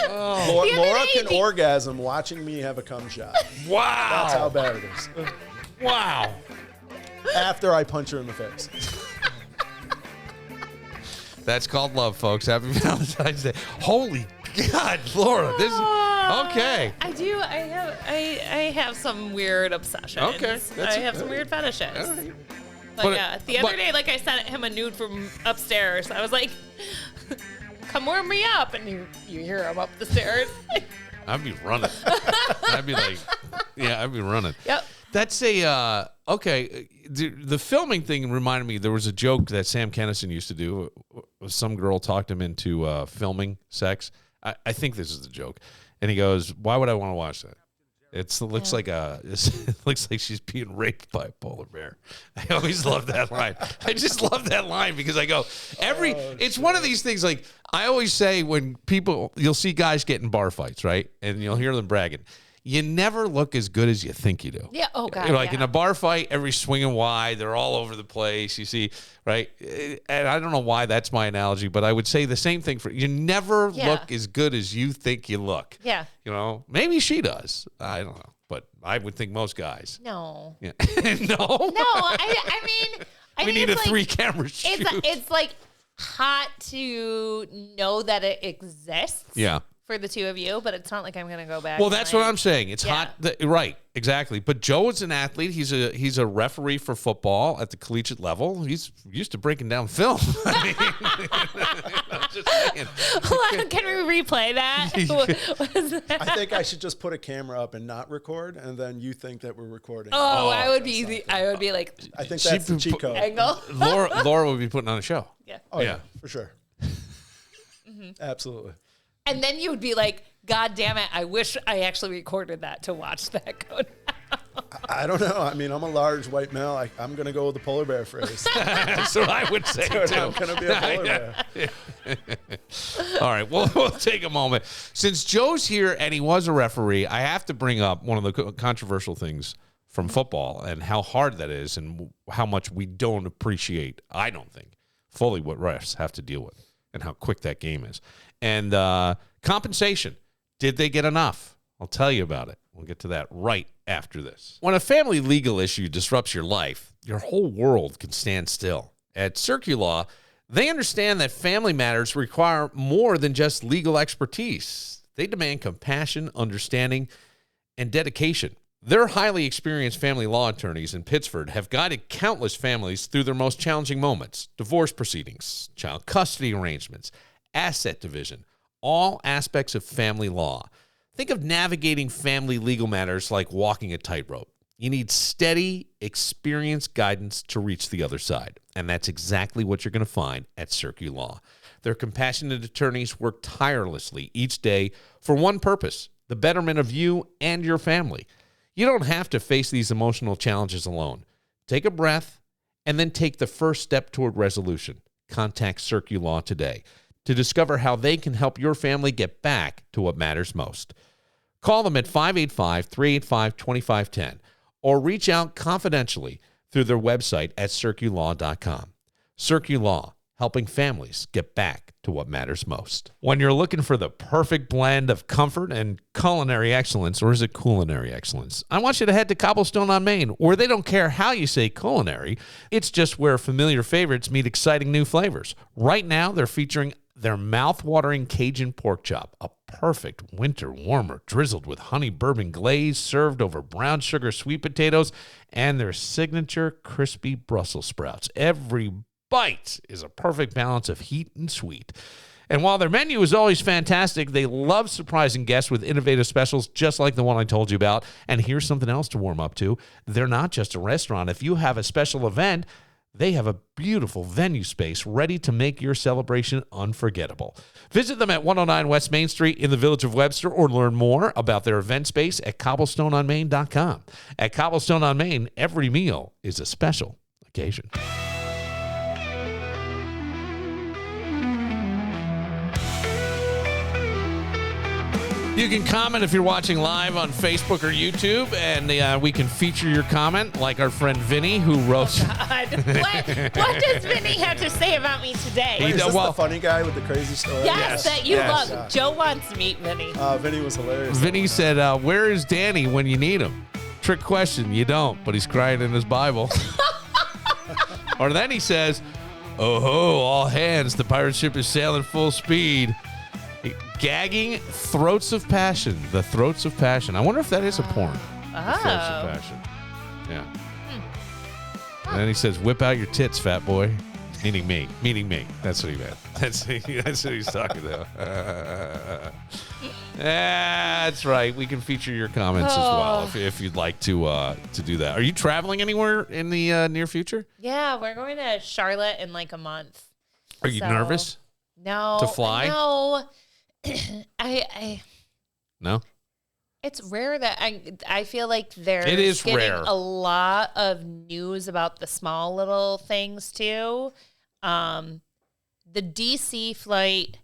Laura, The other Laura day, can the- orgasm watching me have a cum shot. That's how Wow. bad it is. Wow. After I punch her in the face. That's called love, folks. Happy Valentine's Day. Holy God, Laura. This is okay. I do. I have some weird obsessions. Okay, I have some weird fetishes. All right. But, But- yeah, the other day, like I sent him a nude from upstairs. I was like, "Come warm me up," and you hear him up the stairs. I'd be running. I'd be like, yeah, I'd be running. Yep. That's a, okay. The filming thing reminded me, there was a joke that Sam Kennison used to do. Some girl talked him into filming sex. I think this is the joke. And he goes, why would I want to watch that? It looks like it looks like she's being raped by a polar bear. I always love that line. I just love that line because I go it's one of these things. Like I always say when you'll see guys get in bar fights, right? And you'll hear them bragging. You never look as good as you think you do. Yeah. Oh God. You're like yeah. in a bar fight, every swinging wide, they're all over the place. You see, right? And I don't know why that's my analogy, but I would say the same thing for you. Never Yeah. look as good as you think you look. Yeah. You know, maybe she does. I don't know, but I would think most guys. No. Yeah. No. No. I mean, I We think need a it's like, 3-camera shoot. It's like hot to know that it exists. Yeah. For the two of you, but it's not like I'm gonna go back. Well, and, that's like- what I'm saying. It's Yeah. hot, right? Exactly. But Joe is an athlete. He's a referee for football at the collegiate level. He's used to breaking down film. I mean, I'm just saying. Hold on, can we replay that? What is that? I think I should just put a camera up and not record, and then you think that we're recording. Oh, I would be easy. I would be like I think that's the cheat code. angle. Laura would be putting on a show. Yeah. Oh, yeah, Yeah. for sure. Absolutely. And then you would be like, God damn it, I wish I actually recorded that to watch that go down. I don't know. I mean, I'm a large white male. I'm going to go with the polar bear phrase. That's what I would say Dude, too. I'm going to be a polar bear. All right, we'll take a moment. Since Joe's here and he was a referee, I have to bring up one of the controversial things from football and how hard that is and how much we don't appreciate, I don't think, fully what refs have to deal with and how quick that game is. And compensation. Did they get enough? I'll tell you about it We'll get to that right after this. When a family legal issue disrupts your life, your whole world can stand still. At CircuLaw, they understand that family matters require more than just legal expertise. They demand compassion, understanding, and dedication. Their highly experienced family law attorneys in Pittsford have guided countless families through their most challenging moments: divorce proceedings, child custody arrangements, asset division, all aspects of family law. Think of navigating family legal matters like walking a tightrope. You need steady, experienced guidance to reach the other side. And that's exactly what you're going to find at CircuLaw. Their compassionate attorneys work tirelessly each day for one purpose: the betterment of you and your family. You don't have to face these emotional challenges alone. Take a breath and then take the first step toward resolution. Contact CircuLaw today to discover how they can help your family get back to what matters most. Call them at 585-385-2510 or reach out confidentially through their website at circulaw.com. CircuLaw, helping families get back to what matters most. When you're looking for the perfect blend of comfort and culinary excellence, or is it culinary excellence? I want you to head to Cobblestone on Main, where they don't care how you say culinary. It's just where familiar favorites meet exciting new flavors. Right now, they're featuring their mouth-watering Cajun pork chop, a perfect winter warmer drizzled with honey bourbon glaze, served over brown sugar sweet potatoes, and their signature crispy Brussels sprouts. Every bite is a perfect balance of heat and sweet. And while their menu is always fantastic, they love surprising guests with innovative specials just like the one I told you about. And here's something else to warm up to. They're not just a restaurant. If you have a special event, they have a beautiful venue space ready to make your celebration unforgettable. Visit them at 109 West Main Street in the Village of Webster, or learn more about their event space at cobblestoneonmain.com. At Cobblestone on Main, every meal is a special occasion. You can comment if you're watching live on Facebook or YouTube, and we can feature your comment, like our friend Vinny, who wrote... God. What does Vinny have to say about me today? Wait, is this the funny guy with the crazy story? Yes, that you love. Joe wants to meet Vinny. Vinny was hilarious. Vinny said, where is Danny when you need him? Trick question, you don't, but he's crying in his Bible. Or then he says, oh ho, all hands, the pirate ship is sailing full speed. Gagging Throats of Passion. The Throats of Passion. I wonder if that is a porn. The Throats of Passion. Yeah. And then he says, whip out your tits, fat boy. Meaning me. That's what he meant. That's what he's talking about. That's right. We can feature your comments as well if you'd like to do that. Are you traveling anywhere in the near future? Yeah, we're going to Charlotte in like a month. Are you nervous? No. To fly? No. No? It's rare that I feel like there's It is getting rare. a lot of news about the small little things too. The DC flight,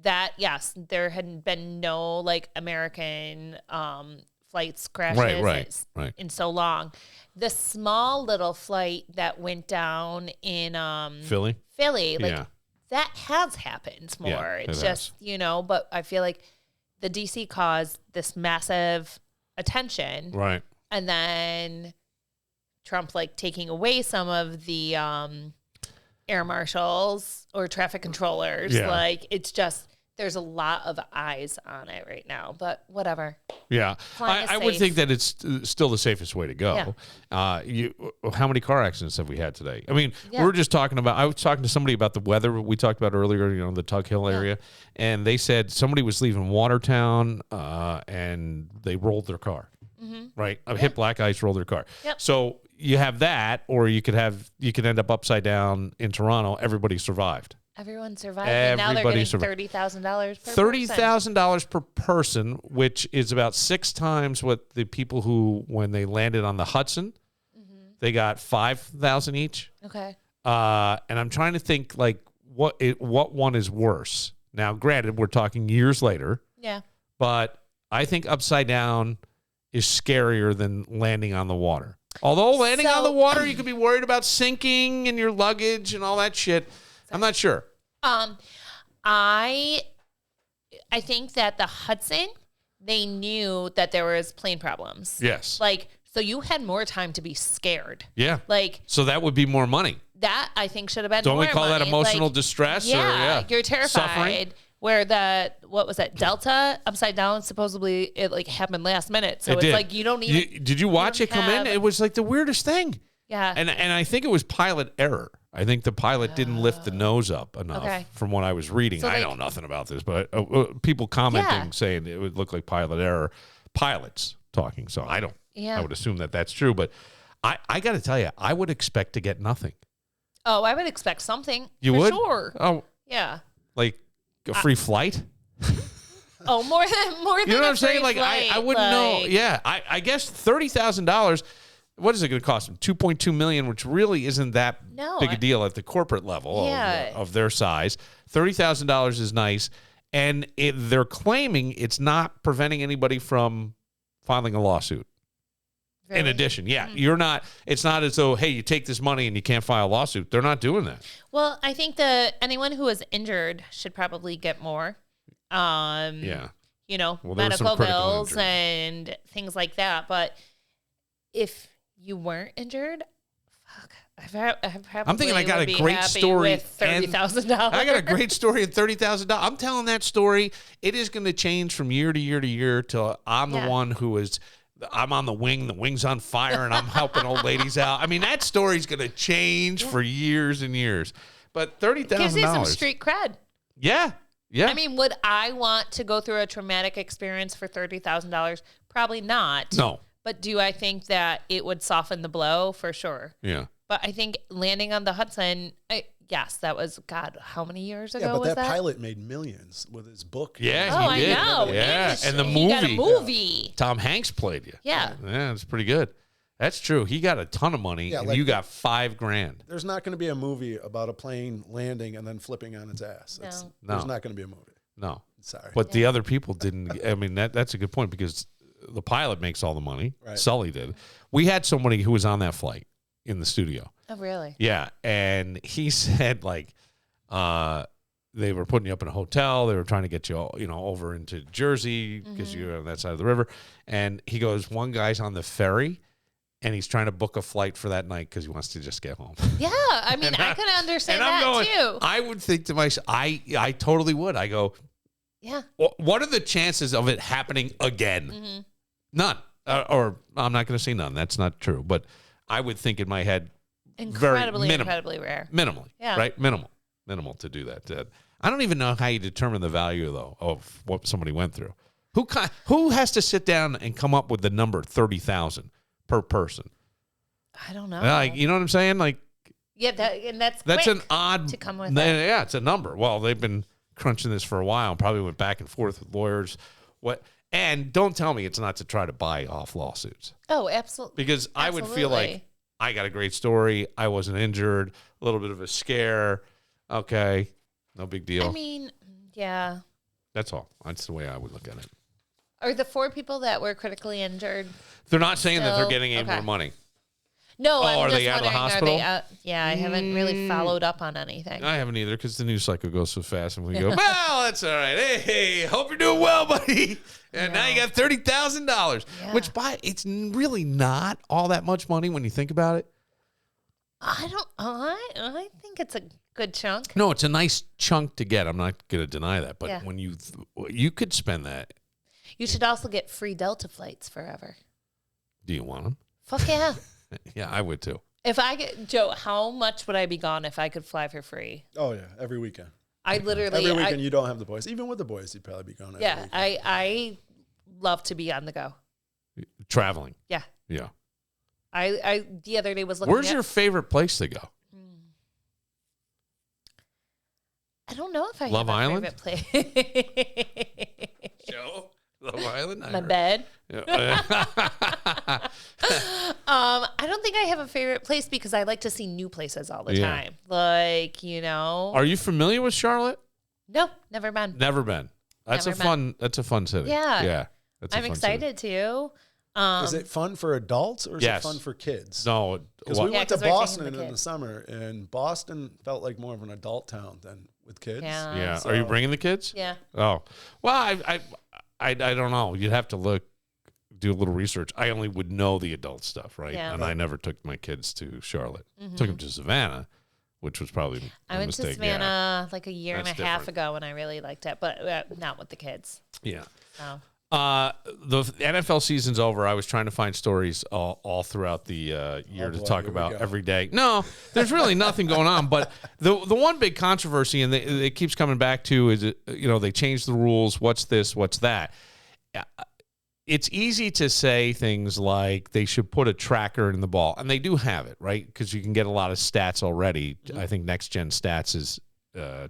that yes, there had been no like American flights crashes in so long. The small little flight that went down in Philly, like that has happened more. Yeah, it's just, but I feel like the DC caused this massive attention. Right. And then Trump like taking away some of the air marshals or traffic controllers. Yeah. Like it's just, there's a lot of eyes on it right now, but whatever. Yeah. Flying is I would safe. think that it's still the safest way to go. How many car accidents have we had today? I mean, we were just talking about, I was talking to somebody about the weather we talked about earlier, the Tug Hill area, and they said somebody was leaving Watertown and they rolled their car. Mm-hmm. Right? Hit black ice, rolled their car. Yep. So you have that, or you could end up upside down in Toronto. Everybody survived. Everyone survived, and now they're getting $30,000 per $30,000 per person, which is about 6 times what the people who, when they landed on the Hudson, they got $5,000 each. Okay. And I'm trying to think like what one is worse. Now, granted, we're talking years later. Yeah. But I think upside down is scarier than landing on the water. Although landing on the water, you could be worried about sinking and your luggage and all that shit. I'm not sure. I think that the Hudson they knew that there was plane problems. Yes. Like, so you had more time to be scared. Yeah. Like, so that would be more money. that I think should have been Don't more we call that money. emotional Like, distress? Yeah, or, you're terrified. Suffering? Where what was that, Delta upside down, supposedly it like happened last minute. So It it's did. like you don't even. Did you watch it come in? It was like the weirdest thing. Yeah. And I think it was pilot error. I think the pilot didn't lift the nose up enough from what I was reading. So I like- know nothing about this, but people commenting saying it would look like pilot error. Pilots talking. So I don't. Yeah. I would assume that that's true. But I got to tell you, I would expect to get nothing. Oh, I would expect something. You for would? Sure. Oh, Yeah. like a free flight? Oh, more than You know what a I'm saying? free Like I flight, wouldn't know. like- Yeah, I guess $30,000. What is it going to cost them? $2.2 million, which really isn't that big a deal at the corporate level of their size. $30,000 is nice, and they're claiming it's not preventing anybody from filing a lawsuit. In Really? addition, you're not. It's not as though, hey, you take this money and you can't file a lawsuit. They're not doing that. Well, I think anyone who was injured should probably get more. You know, Well, there were some medical critical bills injuries. and things like that. But if you weren't injured, fuck, I'm thinking I got a great story. with $30,000. I got a great story at $30,000. I'm telling that story. It is going to change from year to year to year till I'm the one who is. I'm on the wing. The wing's on fire, and I'm helping old ladies out. I mean, that story's going to change for years and years. But $30,000 gives you some street cred. Yeah. I mean, would I want to go through a traumatic experience for $30,000? Probably not. No. But do I think that it would soften the blow? For sure. Yeah. But I think landing on the Hudson, yes, that was, God, how many years ago Yeah, but was that pilot made millions with his book. Yeah, Oh, he did. I know. Yeah, and the he got a movie. movie. Tom Hanks played you. Yeah. Yeah, it's pretty good. That's true. He got a ton of money, Yeah, and like you got $5,000. There's not going to be a movie about a plane landing and then flipping on its ass. There's No. not going to be a movie. No. Sorry. But the other people didn't. I mean, that's a good point because the pilot makes all the money. Right. Sully did. We had somebody who was on that flight in the studio. Oh, really? Yeah, and he said like they were putting you up in a hotel. They were trying to get you, over into Jersey because you're on that side of the river. And he goes, one guy's on the ferry, and he's trying to book a flight for that night because he wants to just get home. Yeah. I mean, I can understand that too. I would think to myself, I totally would. I go, Yeah. what are the chances of it happening again? None. Or I'm not going to say none. That's not true. But I would think in my head, Incredibly rare. minimally. Yeah. Right? Minimal to do that. I don't even know how you determine the value, though, of what somebody went through. Who has to sit down and come up with the number 30,000 per person? I don't know. Like, you know what I'm saying? Like, yeah, that's that's quick an odd to come with that. Yeah, it's a number. Well, they've been crunching this for a while and probably went back and forth with lawyers. And don't tell me it's not to try to buy off lawsuits. Oh, absolutely. Because I would feel like I got a great story. I wasn't injured. A little bit of a scare. Okay. No big deal. I mean, yeah. That's all. That's the way I would look at it. Are the 4 people that were critically injured? They're not saying that they're Still- getting any more money. No, I'm are just they out of the wondering, hospital? Are they out? Yeah, I haven't really followed up on anything. I haven't either because the news cycle goes so fast and we go, well, that's all right. Hey, hope you're doing well, buddy. And now you got $30,000, Yeah. which it's really not all that much money when you think about it. I think it's a good chunk. No, it's a nice chunk to get. I'm not going to deny that. But Yeah. when you could spend that. You should also get free Delta flights forever. Do you want them? Fuck yeah. Yeah, I would too. If I get, Joe, how much would I be gone if I could fly for free? Oh, yeah. Every weekend. I literally. Every weekend you don't have the boys. Even with the boys, you'd probably be gone every Yeah, weekend. I love to be on the go. Traveling. Yeah. Yeah. I the other day was looking Where's at, your favorite place to go? I don't know if I Love have a Island? favorite place. Joe? Love Island? My bed. Yeah. I don't think I have a favorite place because I like to see new places all the Yeah. time. Like, Are you familiar with Charlotte? No, never been. Never been. That's Never That's a fun city. Yeah. Yeah. That's a I'm fun city. excited too. Is it fun for adults or is Yes. it fun for kids? No. Because what- we Yeah, went to 'cause we're taking Boston the in the kids. summer, and Boston felt like more of an adult town than with kids. Yeah. Yeah. So- Are you bringing the kids? Yeah. Oh. Well, I don't know. You'd have to do a little research. I only would know the adult stuff, right? Yeah. And I never took my kids to Charlotte. Took them to Savannah, which was probably a I went mistake. to Savannah like a year and a That's half different. ago, and I really liked it, but not with the kids. Yeah. So. The NFL season's over. I was trying to find stories all throughout the year to talk about every day. No, there's really nothing going on. But the one big controversy, and it keeps coming back to, is they changed the rules. What's this? What's that? It's easy to say things like they should put a tracker in the ball, and they do have it, right? Because you can get a lot of stats already. I think Next Gen Stats is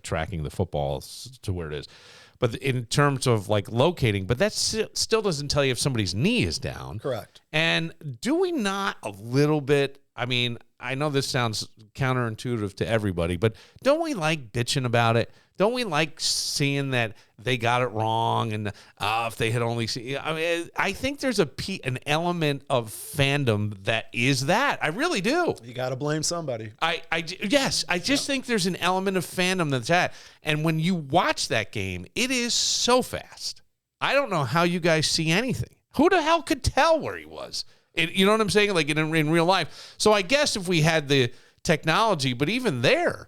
tracking the football to where it is. But in terms of like locating, but that still doesn't tell you if somebody's knee is down. Correct. And do we not a little bit? I mean, I know this sounds counterintuitive to everybody, but don't we like bitching about it? Don't we like seeing that they got it wrong? And if they had only seen, I mean, I think there's an element of fandom that is that. I really do. You got to blame somebody. Yes, I just think there's an element of fandom that's that. And when you watch that game, it is so fast. I don't know how you guys see anything. Who the hell could tell where he was? You know what I'm saying? Like in real life. So I guess if we had the technology, but even there,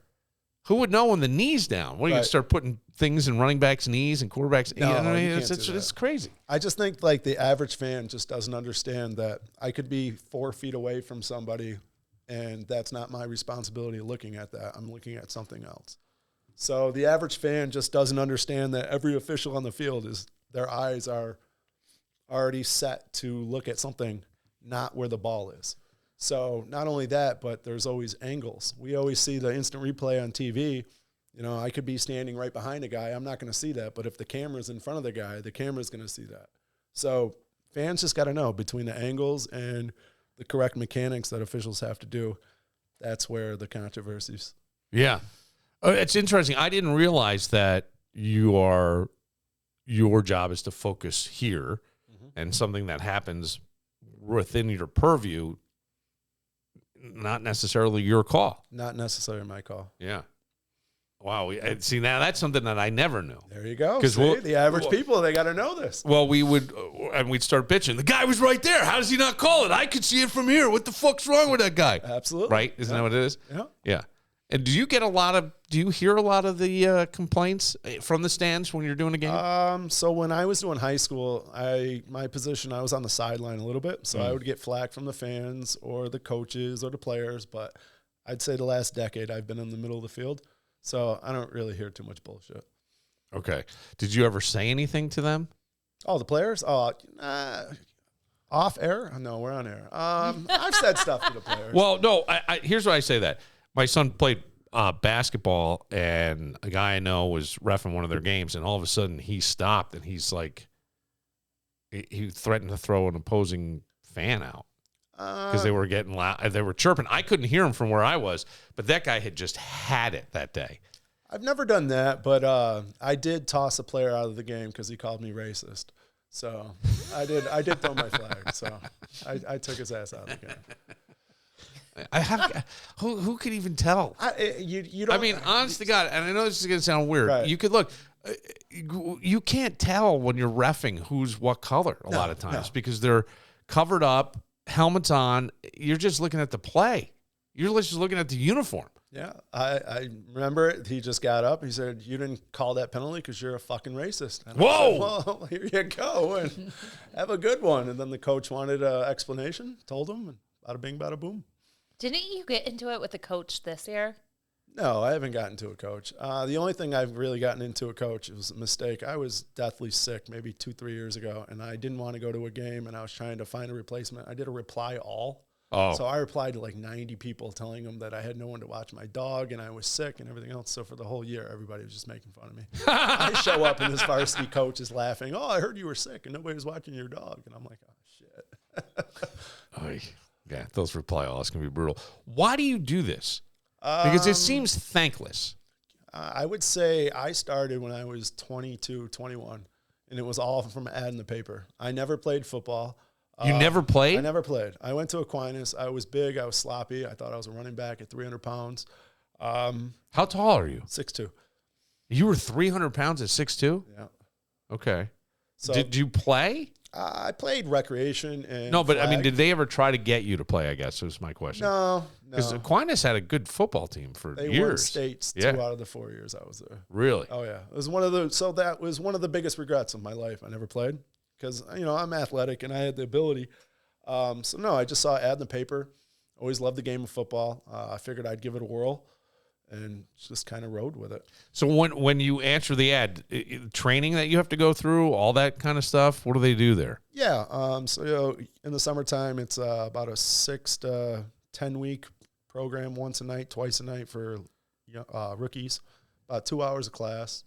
who would know when the knee's down? What, are you going to start putting things in running backs' knees and quarterbacks' No, I mean, you can't do that. it's crazy. I just think like the average fan just doesn't understand that I could be 4 feet away from somebody, and that's not my responsibility looking at that. I'm looking at something else. So the average fan just doesn't understand that every official on the field their eyes are already set to look at something, not where the ball is. So not only that, but there's always angles. We always see the instant replay on TV. You know, I could be standing right behind a guy. I'm not going to see that. But if the camera's in front of the guy, the camera's going to see that. So fans just got to know between the angles and the correct mechanics that officials have to do, that's where the controversies. Yeah. It's interesting. I didn't realize that your job is to focus here, and something that happens within your purview, not necessarily your call. Not necessarily my call. Yeah. Wow. See, now that's something that I never knew. There you go. 'Cause See, the average people, they got to know this. Well, we'd start bitching. The guy was right there. How does he not call it? I could see it from here. What the fuck's wrong with that guy? Absolutely. Right? Isn't that what it is? Yeah. Yeah. And do you hear a lot of the complaints from the stands when you're doing a game? So when I was doing high school, my position, I was on the sideline a little bit. So I would get flack from the fans or the coaches or the players. But I'd say the last decade I've been in the middle of the field. So I don't really hear too much bullshit. Okay. Did you ever say anything to them? Oh, the players? Oh, off air? No, we're on air. I've said stuff to the players. Well, no. Here's why I say that. My son played basketball, and a guy I know was reffing one of their games, and all of a sudden he stopped, and he's like, he threatened to throw an opposing fan out because they were getting loud. They were chirping. I couldn't hear him from where I was, but that guy had just had it that day. I've never done that, but I did toss a player out of the game because he called me racist. So I did throw my flag. So I took his ass out of the game. Who could even tell? You don't. I mean, honest to God, and I know this is going to sound weird. Right. You could look. You can't tell when you're reffing who's what color a lot of times because they're covered up, helmets on. You're just looking at the play. You're just looking at the uniform. Yeah, I remember it. He just got up. He said, "You didn't call that penalty because you're a fucking racist." And Whoa! I said, well, here you go, and have a good one. And then the coach wanted an explanation. Told him, and bada bing, bada boom. Didn't you get into it with the coach this year? No, I haven't gotten to a coach. The only thing I've really gotten into a coach was a mistake. I was deathly sick maybe 2-3 years ago, and I didn't want to go to a game, and I was trying to find a replacement. I did a reply all. Oh. So I replied to like 90 people telling them that I had no one to watch my dog, and I was sick and everything else. So for the whole year, everybody was just making fun of me. I show up, and this varsity coach is laughing. "Oh, I heard you were sick, and nobody was watching your dog." And I'm like, "Oh, shit." Yeah, those reply alls can be brutal. Why do you do this? Because it seems thankless. I would say I started when I was 22, 21, and it was all from an ad in the paper. I never played football. You never played? I never played. I went to Aquinas. I was big. I was sloppy. I thought I was a running back at 300 pounds. How tall are you? 6'2". You were 300 pounds at 6'2"? Yeah. Okay. So Did you play? I played recreation and No, but I mean, flag. did they ever try to get you to play? I guess was my question. No. Because Aquinas had a good football team for They years. won states 2 out of the 4 years I was there. Really? Oh yeah, it was that was one of the biggest regrets of my life. I never played because I'm athletic and I had the ability. So no, I just saw an ad in the paper. Always loved the game of football. I figured I'd give it a whirl, and just kind of rode with it. So when you answer the ad, training that you have to go through, all that kind of stuff, what do they do there? Yeah. So in the summertime, it's about a 6 to 10 week program, once a night, twice a night for rookies. About 2 hours of class.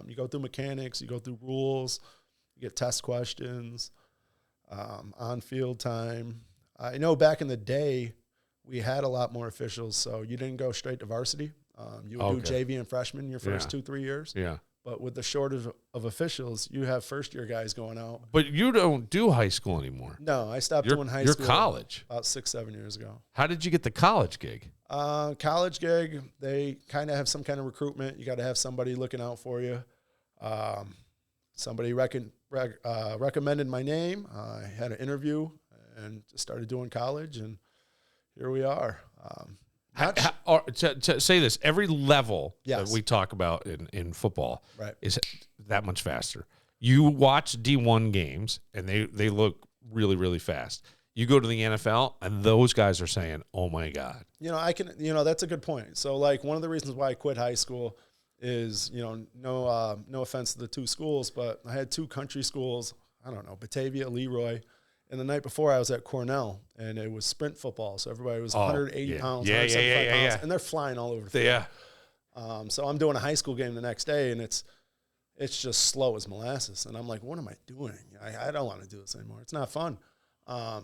You go through mechanics, you go through rules, you get test questions, on field time. I know back in the day, we had a lot more officials, so you didn't go straight to varsity. You would do JV and freshman your first 2-3 years. Yeah. But with the shortage of officials, you have first-year guys going out. But you don't do high school anymore. No, I stopped doing high school. You're college. About 6-7 years ago. How did you get the college gig? College gig, they kind of have some kind of recruitment. You got to have somebody looking out for you. Somebody recommended my name. I had an interview and just started doing college, and here we are. To say this, every level Yes. that we talk about in football Right. is that much faster. You watch D1 games, and they look really, really fast. You go to the NFL, and those guys are saying, "Oh my God!" That's a good point. So, like, one of the reasons why I quit high school is, no offense to the 2 schools, but I had 2 country schools. I don't know, Batavia, Leroy. And the night before, I was at Cornell, and it was sprint football. So everybody was 180 pounds, 175 pounds, and they're flying all over the field. Yeah. So I'm doing a high school game the next day, and it's just slow as molasses. And I'm like, what am I doing? I don't want to do this anymore. It's not fun.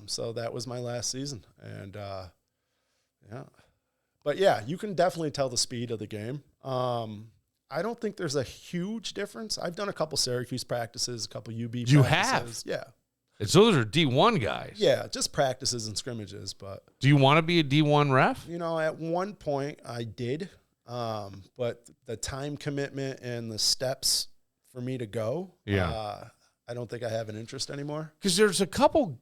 So that was my last season. And, yeah. But, yeah, you can definitely tell the speed of the game. I don't think there's a huge difference. I've done a couple Syracuse practices, a couple UB practices. You have? Yeah. And so those are D1 guys. Yeah, just practices and scrimmages. But Do you want to be a D1 ref? at one point I did, but the time commitment and the steps for me to go, I don't think I have an interest anymore. Because there's a couple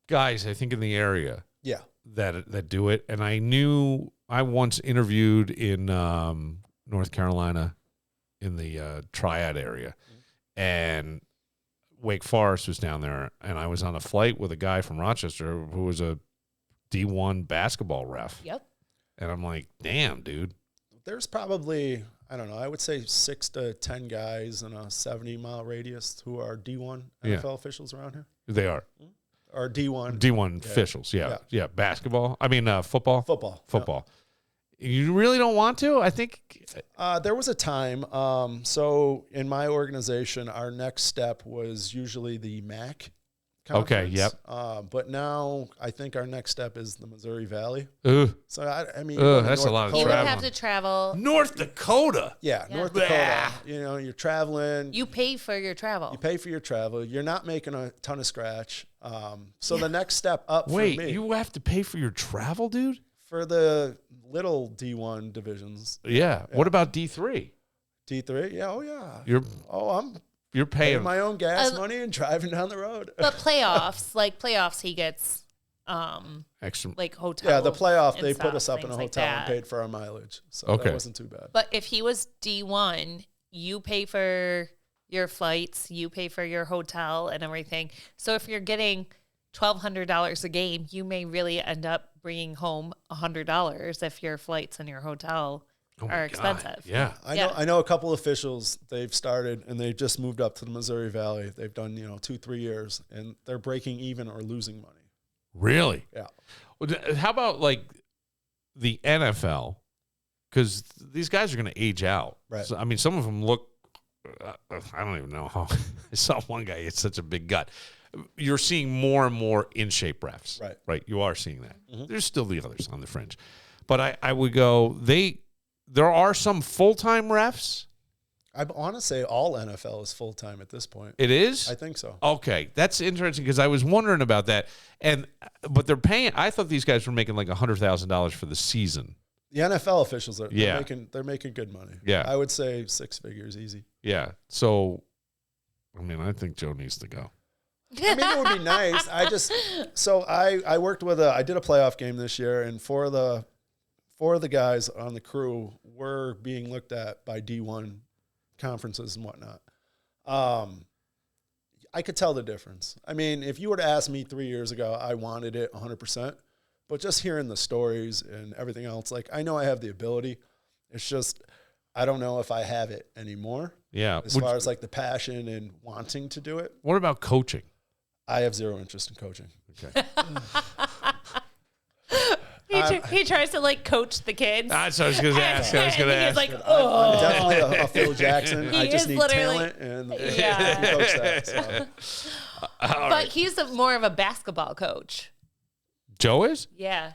guys, I think, in the area Yeah. that do it. And I once interviewed in North Carolina in the Triad area. And Wake Forest was down there, and I was on a flight with a guy from Rochester who was a D1 basketball ref. Yep. And I'm like, damn, dude. There's probably, I don't know, I would say 6 to 10 guys in a 70-mile radius who are D1 NFL officials around here. They are. Or D1. D1 officials, yeah. Basketball. I mean, football. Football. You really don't want to? I think. There was a time. So in my organization, our next step was usually the MAC conference. Okay, yep. But now I think our next step is the Missouri Valley. Ugh. So, I mean, That's a lot of You would traveling. have to travel. North Dakota. Yeah, Yeah. North Dakota. You're traveling. You pay for your travel. You pay for your travel. You're not making a ton of scratch. So the next step up Wait, for me, you have to pay for your travel, dude? for the little D1 divisions, Yeah. What about D3? D3, yeah, oh yeah. You're You're paying. paying my own gas money and driving down the road. But playoffs, he gets Extra. like hotel. Yeah, the playoff, and they put stuff, us up in a things like hotel and that. paid for our mileage. So Okay. that wasn't too bad. But if he was D1, you pay for your flights, you pay for your hotel and everything. So if you're getting $1,200 a game, you may really end up bringing home $100 if your flights and your hotel Oh my are God, expensive. Yeah. I know a couple officials, they've started and they've just moved up to the Missouri Valley. They've done, 2-3 years and they're breaking even or losing money. Really? Yeah. Well, how about like the NFL? Because these guys are going to age out. Right. So, I mean, some of them look. I don't even know how. I saw one guy. It's such a big gut. You're seeing more and more in shape refs. Right. Right. You are seeing that. Mm-hmm. There's still the others on the fringe, but I would go. There are some full-time refs. I want to say all NFL is full-time at this point. It is. I think so. Okay, that's interesting because I was wondering about that, but they're paying. I thought these guys were making like $100,000 for the season. The NFL officials are Yeah. they're making good money. Yeah. I would say 6 figures easy. Yeah. So I mean, I think Joe needs to go. I mean, it would be nice. I worked with I did a playoff game this year, and four of the guys on the crew were being looked at by D1 conferences and whatnot. I could tell the difference. I mean, if you were to ask me 3 years ago, I wanted it 100%, but just hearing the stories and everything else, like, I know I have the ability. It's just, I don't know if I have it anymore. Yeah. As far as like the passion and wanting to do it. What about coaching? I have zero interest in coaching. Okay. He tries to like coach the kids. That's what I was going to ask. He's like, oh. I'm definitely a Phil Jackson. I just need literally- talent and Yeah. coach that. So. But he's more of a basketball coach. Joe is? Yeah.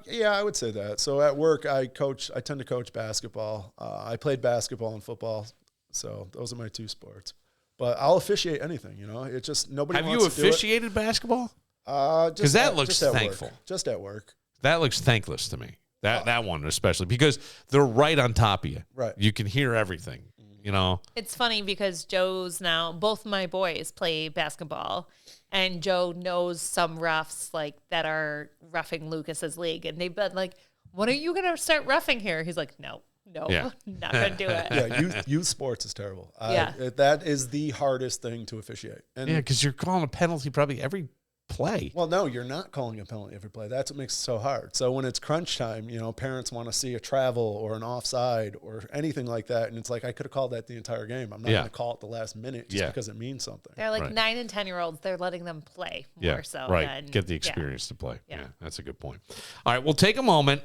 Yeah, I would say that. So at work, I tend to coach basketball. I played basketball and football. So those are my two sports. But I'll officiate anything, you know. It's just nobody Have wants you to do it. officiated basketball? Because that looks at thankful. Work. Just at work. That looks thankless to me. That one especially, because they're right on top of you. Right. You can hear everything, you know. It's funny because Joe's now, both my boys play basketball, and Joe knows some refs like that are roughing Lucas's league, and they've been like, "When are you gonna start roughing here?" He's like, "No, Yeah. not gonna do it." Yeah, youth sports is terrible. Yeah. That is the hardest thing to officiate. And Yeah, because you're calling a penalty probably every play. well, no, you're not calling a penalty every play. That's what makes it so hard. So when it's crunch time, you know, parents want to see a travel or an offside or anything like that, and it's like, I could have called that the entire game. I'm not going to call it the last minute just because it means something. They're like Right. 9 and 10-year-olds. They're letting them play more so. right. Than, Get the experience to play. Yeah. Yeah, that's a good point. All right, we'll take a moment.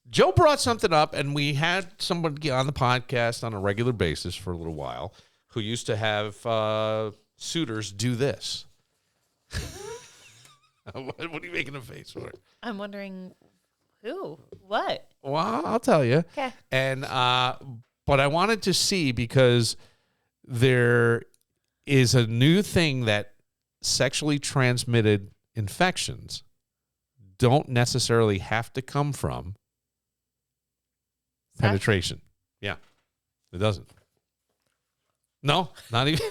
Joe brought something up, and we had somebody on the podcast on a regular basis for a little while who used to have suitors do this. What are you making a face for? I'm wondering who, what? Well, I'll tell you. Okay. And but I wanted to see, because there is a new thing that sexually transmitted infections don't necessarily have to come from penetration. Yeah. It doesn't. No, not even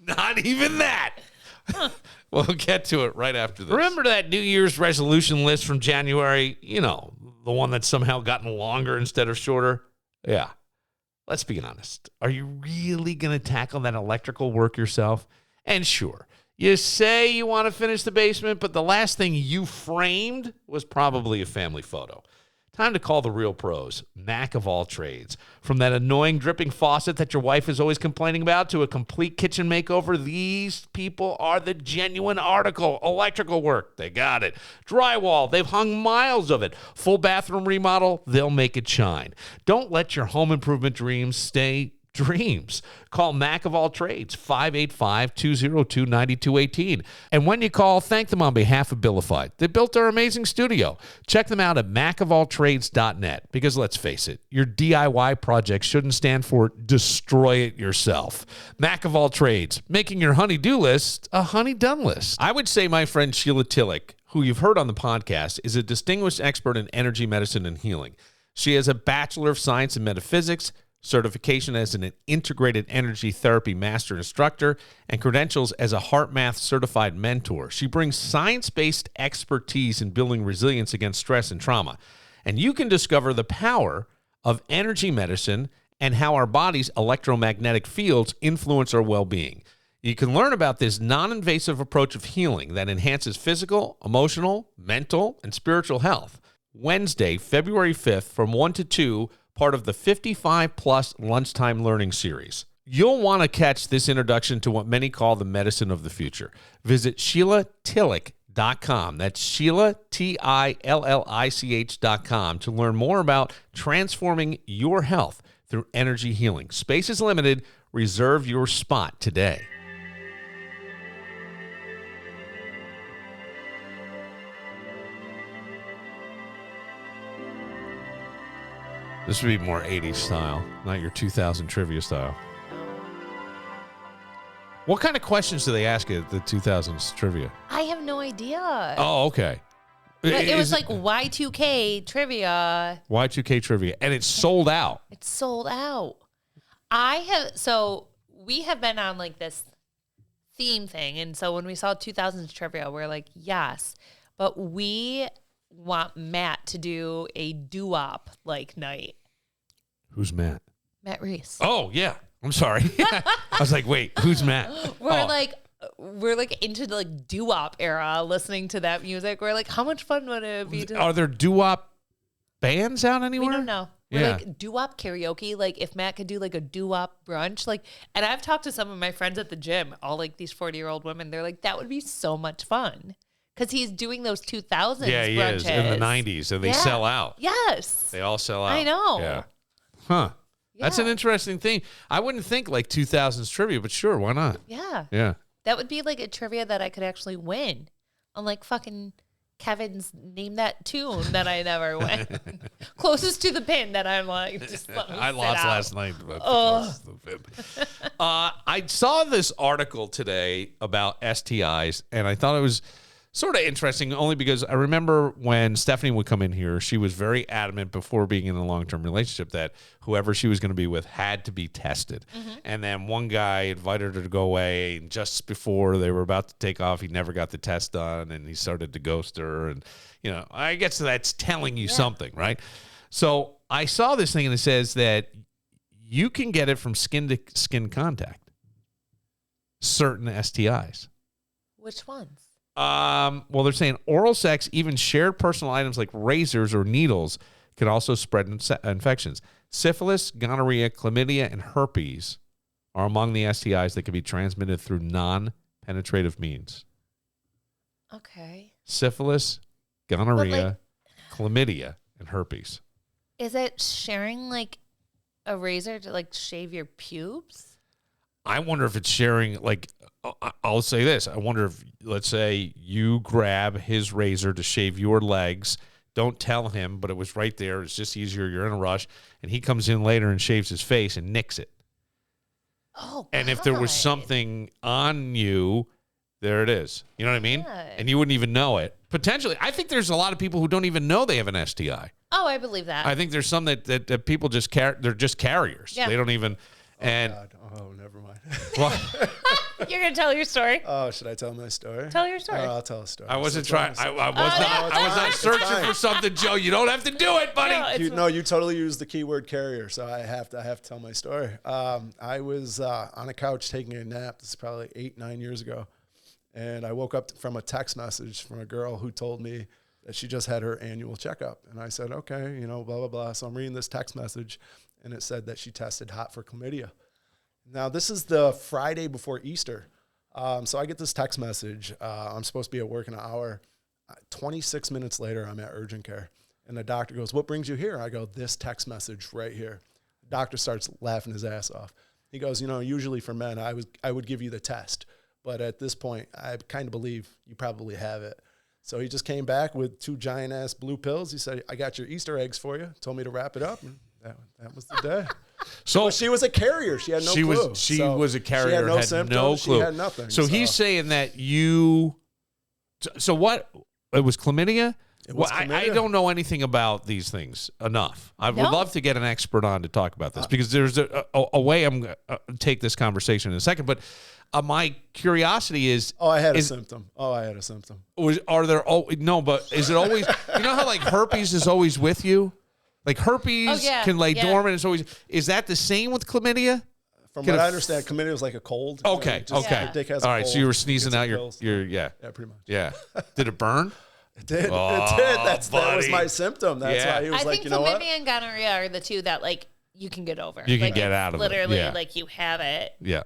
not even that. We'll get to it right after this. Remember that New Year's resolution list from January? You know, the one that's somehow gotten longer instead of shorter? Yeah. Let's be honest. Are you really going to tackle that electrical work yourself? And sure, you say you want to finish the basement, but the last thing you framed was probably a family photo. Time to call the real pros, Mac of all trades. From that annoying dripping faucet that your wife is always complaining about to a complete kitchen makeover, these people are the genuine article. Electrical work, they got it. Drywall, they've hung miles of it. Full bathroom remodel, they'll make it shine. Don't let your home improvement dreams stay dreams. Call Mac of all trades, 585-202-9218. And when you call, thank them on behalf of Billified. They built our amazing studio. Check them out at macofalltrades.net, because let's face it, your DIY project shouldn't stand for destroy it yourself. Mac of all trades, making your honey-do list a honey-done list. I would say my friend Sheila Tillich, who you've heard on the podcast, is a distinguished expert in energy medicine and healing. She has a Bachelor of Science in Metaphysics, certification as an integrated energy therapy master instructor, and credentials as a HeartMath certified mentor. She brings science-based expertise in building resilience against stress and trauma. And you can discover the power of energy medicine and how our body's electromagnetic fields influence our well-being. You can learn about this non-invasive approach of healing that enhances physical, emotional, mental, and spiritual health. Wednesday, February 5th from 1 to 2, part of the 55-plus lunchtime learning series. You'll want to catch this introduction to what many call the medicine of the future. Visit SheilaTillich.com. That's Sheila, TILLICH.com, to learn more about transforming your health through energy healing. Space is limited. Reserve your spot today. This would be more 80s style, not your 2000 trivia style. What kind of questions do they ask at the 2000s trivia? I have no idea. Oh, okay. It was like Y2K trivia. Y2K trivia, and it's sold out. It's sold out. We have been on like this theme thing. And so when we saw 2000s trivia, we're like, yes, but we want Matt to do a doo-wop like night. Who's Matt? Matt Reese. Oh, yeah. I'm sorry. I was like, wait, who's Matt? We're like into the like doo-wop era, listening to that music. We're like, how much fun would it be? Are there doo-wop bands out anywhere? We don't know. We're Yeah. like doo-wop karaoke. Like if Matt could do like a doo-wop brunch, like, and I've talked to some of my friends at the gym, all like these 40-year-old women. They're like, that would be so much fun because he's doing those 2000s Yeah, he brunches is in the 90s, and they sell out. Yes, They all sell out. I know. Yeah. Huh. That's an interesting thing. I wouldn't think like 2000s trivia, but sure, why not? Yeah, Yeah. that would be like a trivia that I could actually win. Unlike fucking Kevin's Name That Tune that I never win. Closest to the pin that I'm like, just let me I sit lost out. last night. I saw this article today about STIs, and I thought it was sort of interesting only because I remember when Stephanie would come in here, she was very adamant before being in a long-term relationship that whoever she was going to be with had to be tested. And then one guy invited her to go away, and just before they were about to take off, he never got the test done, and he started to ghost her. And, you know, I guess that's telling you something, right? So I saw this thing, and it says that you can get it from skin-to-skin contact, certain STIs. Which ones? Well, they're saying oral sex, even shared personal items like razors or needles, can also spread infections. Syphilis, gonorrhea, chlamydia, and herpes are among the STIs that can be transmitted through non-penetrative means. Okay. Syphilis, gonorrhea, chlamydia, and herpes. Is it sharing like a razor to like shave your pubes? I wonder if it's sharing, like, I'll say this. I wonder if, let's say, you grab his razor to shave your legs. Don't tell him, but it was right there. It's just easier. You're in a rush. And he comes in later and shaves his face and nicks it. Oh, And if there was God. something on you, there it is. You know what I mean? God. And you wouldn't even know it. Potentially. I think there's a lot of people who don't even know they have an STI. Oh, I believe that. I think there's some that people just they're just carriers. Yeah. They don't even. And God. Oh, never mind. well, You're gonna tell your story. Oh, should I tell my story? Tell your story. I'll tell a story. I wasn't So trying. it's fine. I was not searching fine. for something, Joe. You don't have to do it, buddy. You totally used the keyword carrier, so I have to tell my story. I was on a couch taking a nap. This is probably 8-9 years ago, and I woke up from a text message from a girl who told me that she just had her annual checkup, and I said, okay, blah blah blah. So I'm reading this text message, and it said that she tested hot for chlamydia. Now this is the Friday before Easter. So I get this text message. I'm supposed to be at work in an hour. 26 minutes later, I'm at urgent care. And the doctor goes, what brings you here? I go, this text message right here. The doctor starts laughing his ass off. He goes, usually for men, I would give you the test. But at this point, I kind of believe you probably have it. So he just came back with 2 giant-ass blue pills. He said, I got your Easter eggs for you. Told me to wrap it up. And that was the day. So But she was a carrier. She had no clue. She was a carrier. She had no had symptoms. no clue. She had nothing. So he's saying that you. So what? It was chlamydia. It was I chlamydia. don't know anything about these things enough. I would No? love to get an expert on to talk about this because there's a way I'm going to take this conversation in a second. But my curiosity is. I had a symptom. Are there? No, but is it always? You know how like herpes is always with you. Like herpes can lay dormant. It's always. Is that the same with chlamydia? From what I understand, chlamydia was like a cold. Okay. Your dick has a All right. cold. So you were sneezing out pills. your Yeah, pretty much. Yeah. Did it burn? It did. Oh, It did. That was buddy. my symptom. That's Yeah. why he was I like, think you know what? chlamydia and gonorrhea are the two that like you can get over. You can Like, get it's out of it. literally, Yeah. like you have it. Yeah.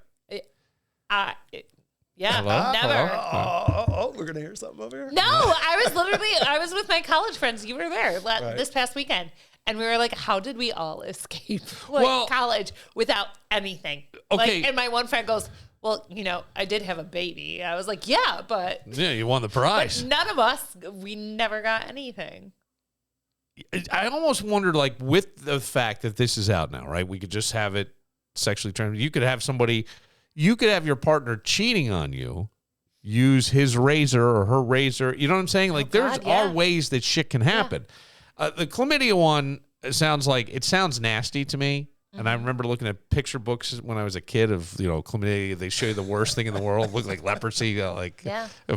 Yeah, Hello? never. Oh, we're gonna hear something over here. No, I was with my college friends. You were there this past weekend. And we were like, how did we all escape college without anything? Okay. And my one friend goes, well, I did have a baby. I was like, yeah, but Yeah, you won the prize. none of us, we never got anything. I almost wondered, like, with the fact that this is out now, right? We could just have it sexually transmitted. You could have your partner cheating on you, use his razor or her razor. You know what I'm saying? Like, there are ways that shit can happen. The chlamydia one sounds nasty to me. And I remember looking at picture books when I was a kid of, chlamydia. They show you the worst thing in the world. Look like leprosy, a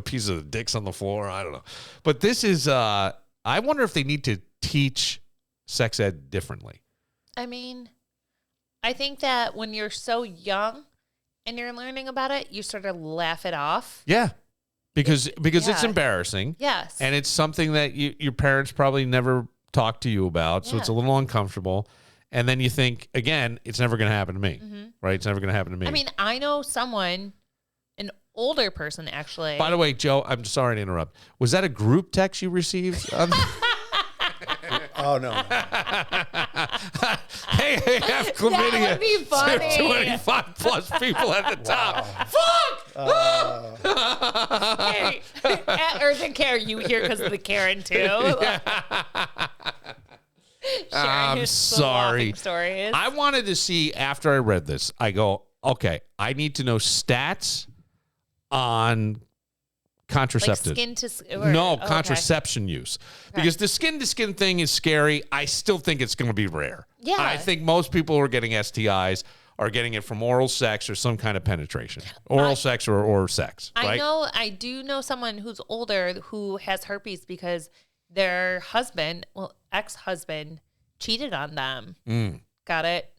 piece of dicks on the floor. I don't know. But this is, I wonder if they need to teach sex ed differently. I mean, I think that when you're so young and you're learning about it, you sort of laugh it off. Yeah. Because it's embarrassing. Yes. And it's something that your parents probably never talked to you about. So it's a little uncomfortable. And then you think, again, it's never going to happen to me, right? It's never going to happen to me. I mean, I know someone, an older person, actually. By the way, Joe, I'm sorry to interrupt. Was that a group text you received? Oh, no. Hey, I have chlamydia. That would be funny. 25 plus people at the top. Fuck! Hey, at Urgent Care, you hear because of the Karen, too. I'm sorry. Stories. I wanted to see, after I read this, I go, okay, I need to know stats on contraceptive. Like skin to no, contraception use. Because the skin-to-skin thing is scary. I still think it's going to be rare. Yeah. I think most people who are getting STIs are getting it from oral sex or some kind of penetration. Oral sex or sex, right? I do know someone who's older who has herpes because their ex-husband cheated on them. Got it.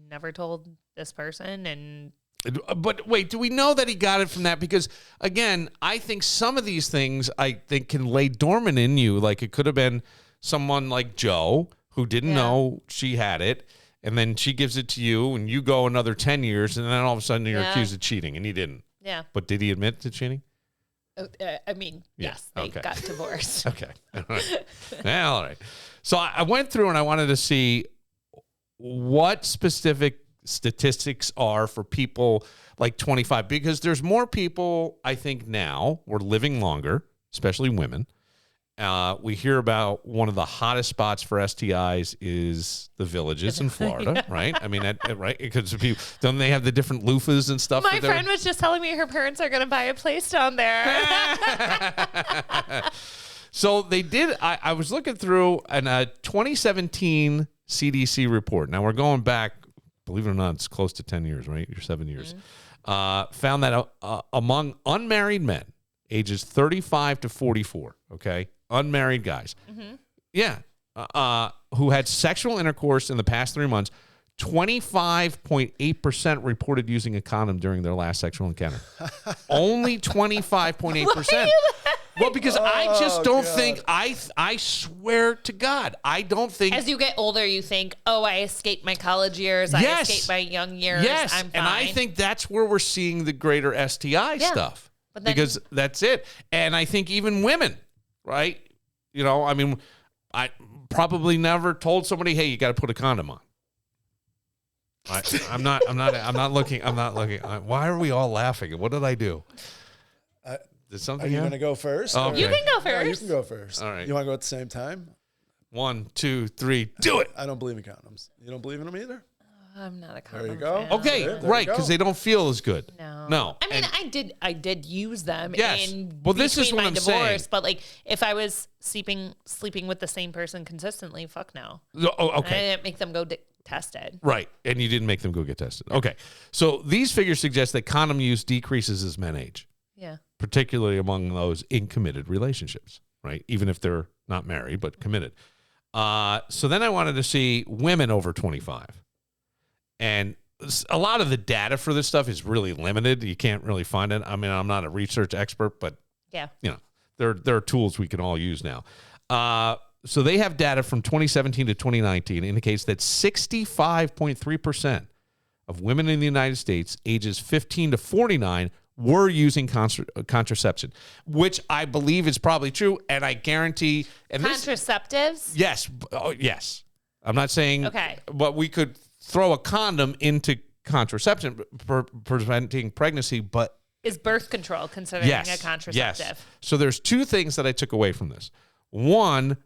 Never told this person. But wait, do we know that he got it from that? Because, again, I think some of these things can lay dormant in you. Like it could have been someone like Joe who didn't know she had it, and then she gives it to you, and you go another 10 years, and then all of a sudden you're accused of cheating, and he didn't. Yeah. But did he admit to cheating? I mean, yes, they got divorced. Okay. All right. Well, all right. So I went through and I wanted to see what specific statistics are for people like 25, because there's more people, I think, now. We're living longer, especially women. We hear about one of the hottest spots for STIs is the Villages in Florida, right? I mean, right? Because people, don't they have the different loofahs and stuff? My friend was just telling me her parents are going to buy a place down there. So they did. I was looking through a 2017 CDC report. Now we're going back, believe it or not, it's close to 10 years, right? Or 7 years. Found that among unmarried men, ages 35 to 44, okay? Unmarried guys. Yeah. Who had sexual intercourse in the past 3 months, 25.8% reported using a condom during their last sexual encounter. Only 25.8%. Well, because I just don't think, I swear to God, I don't think. As you get older, you think, oh, I escaped my college years. I escaped my young years. Yes, I'm fine. and I think that's where we're seeing the greater STI stuff. But then, because that's it. And I think even women, right? I mean, I probably never told somebody, hey, you got to put a condom on. I'm not looking. Why are we all laughing? What did I do? Did something? Are you going to go first? Okay. You can go first. No, you can go first. All right. You want to go at the same time? 1, 2, 3, do it. I don't believe in condoms. You don't believe in them either? I'm not a condom There you go. fan. Okay, right, because they don't feel as good. No. I mean, I did use them in this is what my I'm divorce, saying. but like if I was sleeping with the same person consistently, fuck no. Oh, okay. I didn't make them go tested. Right, and you didn't make them go get tested. Okay, so these figures suggest that condom use decreases as men age. Yeah. Particularly among those in committed relationships, right? Even if they're not married, but committed. So then I wanted to see women over 25. And a lot of the data for this stuff is really limited. You can't really find it. I mean, I'm not a research expert, but there are tools we can all use now. So they have data from 2017 to 2019 indicates that 65.3% of women in the United States ages 15 to 49 were using contraception, which I believe is probably true, and I guarantee. And contraceptives? Yes. Yes. I'm not saying. Okay. But we could throw a condom into contraception, preventing pregnancy, but. Is birth control considered a contraceptive? Yes. So there's two things that I took away from this. One,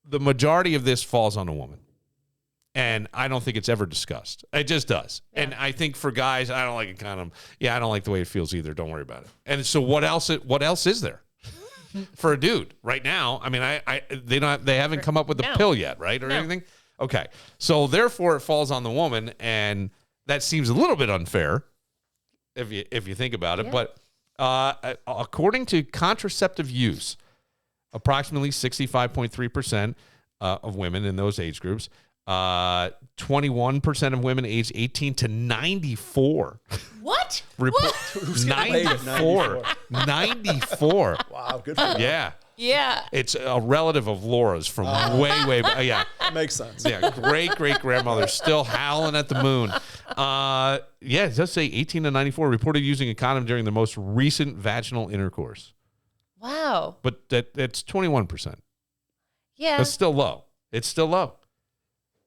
the majority of this falls on a woman. And I don't think it's ever discussed. It just does. Yeah. And I think for guys, I don't like a condom. Yeah, I don't like the way it feels either. Don't worry about it. And so what else is there for a dude right now? I mean, they haven't come up with a pill yet, right? Or anything? Okay. So therefore, it falls on the woman, and that seems a little bit unfair if you think about it. Yeah. But according to contraceptive use, approximately 65.3% of women in those age groups, 21% of women aged 18 to 94. What? Report, Who's getting laid at 94. 94. Wow, good for you. Yeah. Yeah. It's a relative of Laura's from way back. Yeah. That makes sense. Yeah. Great-great-grandmother still howling at the moon. Yeah, it does say 18 to 94 reported using a condom during the most recent vaginal intercourse. Wow. But that's 21%. Yeah. That's still low. It's still low.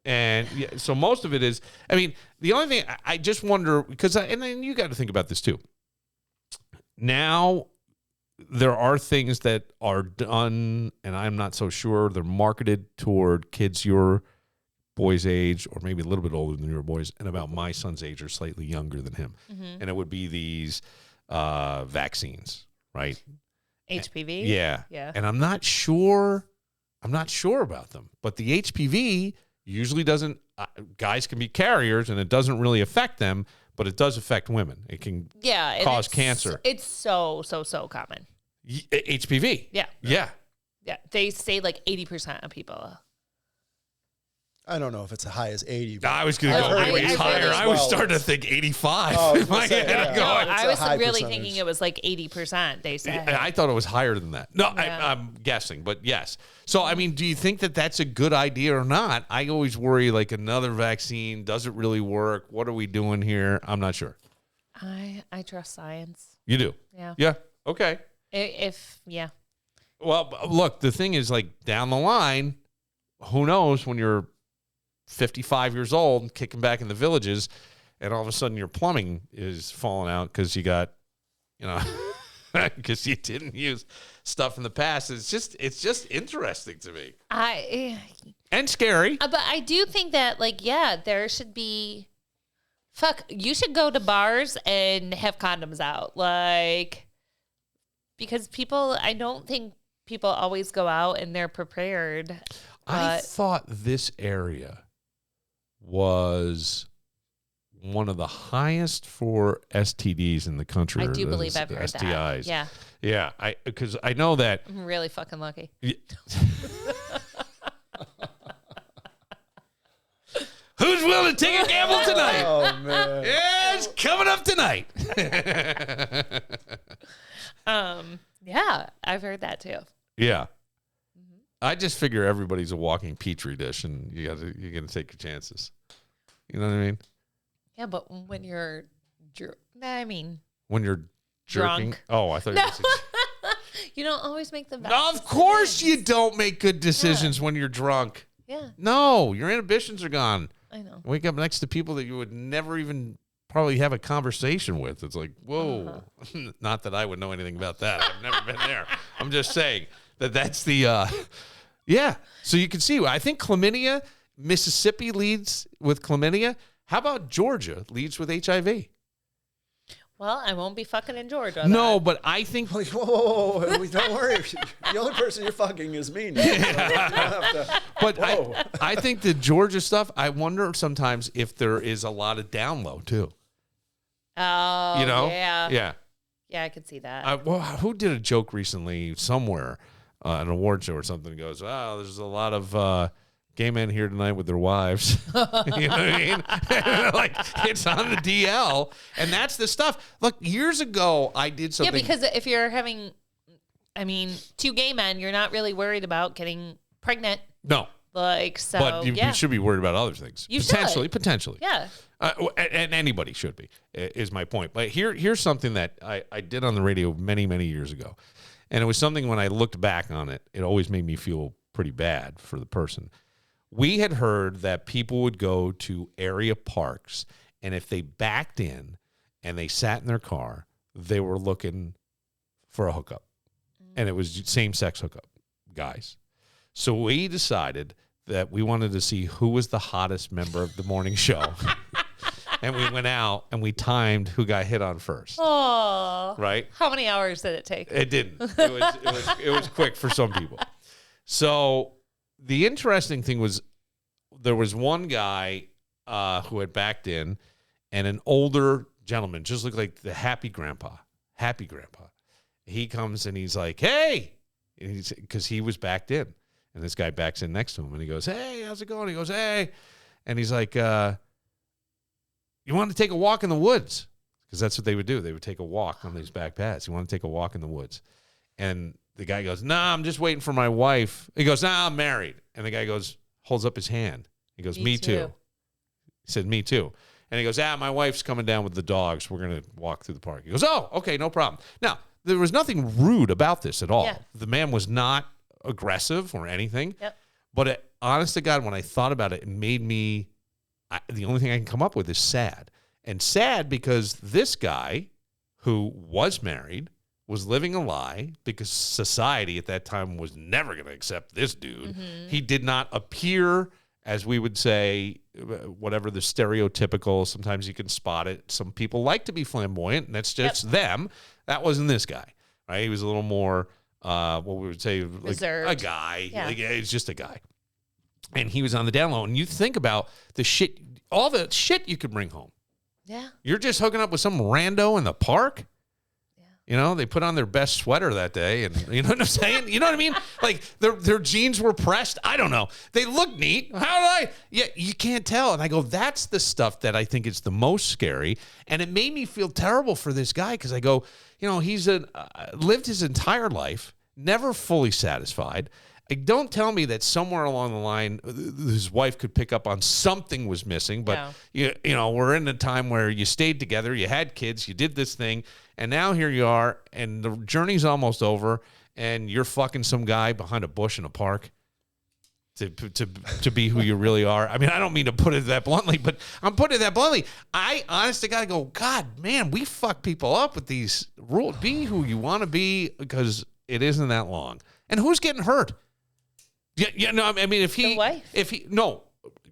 And yeah, so most of it is, I mean, the only thing I just wonder, because, and then you got to think about this too. Now, there are things that are done, and I'm not so sure they're marketed toward kids your boy's age, or maybe a little bit older than your boys, and about my son's age or slightly younger than him. Mm-hmm. And it would be these vaccines, right? HPV? Yeah. Yeah. And I'm not sure about them, but the HPV usually doesn't, guys can be carriers and it doesn't really affect them, but it does affect women. It can cause cancer. It's so common. HPV. Yeah. Yeah. Yeah. They say like 80% of people. I don't know if it's as high as 80. But I was going to I've go heard way it higher. as I was well. starting to think 85. Oh, I was In my gonna say, head, yeah. I'm going, It's I a was high really percentage. thinking it was like 80%, they say. I thought it was higher than that. No, Yeah. I'm guessing, but yes. So, I mean, do you think that that's a good idea or not? I always worry, like, another vaccine, does it really work? What are we doing here? I'm not sure. I trust science. You do? Yeah. Yeah. Okay. Yeah. Well, look, the thing is, like, down the line, who knows when you're 55 years old, kicking back in the villages, and all of a sudden your plumbing is falling out because you got, because you didn't use stuff in the past. It's just interesting to me and scary. But I do think that, like, yeah, there should be. You should go to bars and have condoms out, like, because I don't think people always go out and they're prepared. I thought this area was one of the highest for STDs in the country. I do believe I've heard STIs. that. Yeah. Because I know that. I'm really fucking lucky. Who's willing to take a gamble tonight? Oh, man. Yeah, it's coming up tonight. Yeah, I've heard that too. Yeah. I just figure everybody's a walking petri dish, and you're gonna take your chances. You know what I mean? Yeah, but when you're, When you're jerking. Drunk. Oh, I thought you were saying. you don't always make the best. Of course you don't make good decisions when you're drunk. Yeah, No, your inhibitions are gone. I know. Wake up next to people that you would never even probably have a conversation with. It's like, whoa. Not that I would know anything about that. I've never been there. I'm just saying that's the, yeah. So you can see, I think chlamydia, Mississippi leads with chlamydia. How about Georgia leads with HIV? Well, I won't be fucking in Georgia. No, but I think. Like, whoa, don't worry. The only person you're fucking is me now. So you don't have to- But Whoa. I think the Georgia stuff, I wonder sometimes if there is a lot of down low too. Oh, You know? yeah. Yeah. Yeah, I could see that. Well, who did a joke recently somewhere, an award show or something, goes, oh, there's a lot of gay men here tonight with their wives. You know what I mean? Like, it's on the DL. And that's the stuff. Look, years ago, I did something. Yeah, because if you're having, two gay men, you're not really worried about getting pregnant. No. Like, so, But you should be worried about other things. You Potentially. should. Potentially. Yeah. And anybody should be, is my point. But here's something that I did on the radio many, many years ago. And it was something when I looked back on it, it always made me feel pretty bad for the person. We had heard that people would go to area parks, and if they backed in and they sat in their car, they were looking for a hookup. And it was same-sex hookup, guys. So we decided that we wanted to see who was the hottest member of the morning show. And we went out and we timed who got hit on first. Oh. Right? How many hours did it take? It didn't. It was quick for some people. So the interesting thing was there was one guy who had backed in, and an older gentleman, just looked like the happy grandpa. He comes and he's like, hey, because he was backed in. And this guy backs in next to him, and he goes, hey, how's it going? He goes, hey. And he's like, you want to take a walk in the woods? Because that's what they would do. They would take a walk on these back paths. You want to take a walk in the woods? And the guy goes, nah, I'm just waiting for my wife. He goes, nah, I'm married. And the guy holds up his hand. He goes, me too. He said, me too. And he goes, my wife's coming down with the dogs. We're going to walk through the park. He goes, oh, okay, no problem. Now, there was nothing rude about this at all. Yeah. The man was not aggressive or anything. Yep. But honest to God, when I thought about it, it made me, the only thing I can come up with is sad. And sad because this guy who was married was living a lie because society at that time was never going to accept this dude. Mm-hmm. He did not appear, as we would say, whatever the stereotypical, sometimes you can spot it. Some people like to be flamboyant, and that's just them. That wasn't this guy, right? He was a little more, what we would say, like reserved. A guy. Yeah. Like, he's just a guy. And he was on the down low. And you think about the shit, all the shit you could bring home. Yeah. You're just hooking up with some rando in the park. You know, they put on their best sweater that day, and you know what I'm saying? You know what I mean? Like, their jeans were pressed. I don't know. They look neat. How did I? Yeah, you can't tell. And I go, that's the stuff that I think is the most scary. And it made me feel terrible for this guy because I go, you know, he's lived his entire life, never fully satisfied. Don't tell me that somewhere along the line, his wife could pick up on something was missing. But, you know, we're in a time where you stayed together, you had kids, you did this thing. And now here you are, and the journey's almost over, and you're fucking some guy behind a bush in a park to be who you really are. I mean, I don't mean to put it that bluntly, but I'm putting it that bluntly. I honestly got to go, God, man, we fuck people up with these rules. Be who you want to be because it isn't that long. And who's getting hurt? Yeah, no, I mean, the wife.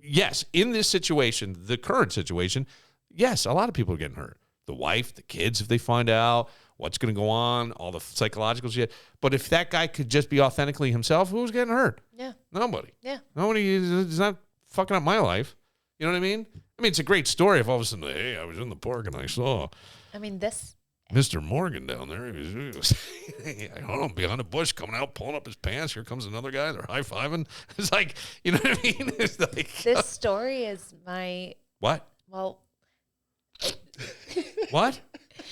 Yes, in this situation, the current situation, yes, a lot of people are getting hurt. The wife, the kids, if they find out what's going to go on, all the psychological shit. But if that guy could just be authentically himself, who's getting hurt? Yeah. Nobody. Yeah. Nobody is not fucking up my life. You know what I mean? I mean, it's a great story if all of a sudden, hey, I was in the park and I saw Mr. Morgan down there. He was I don't know, behind a bush, coming out, pulling up his pants. Here comes another guy. They're high-fiving. It's like, you know what I mean? It's like, this story is my... What? Well... What?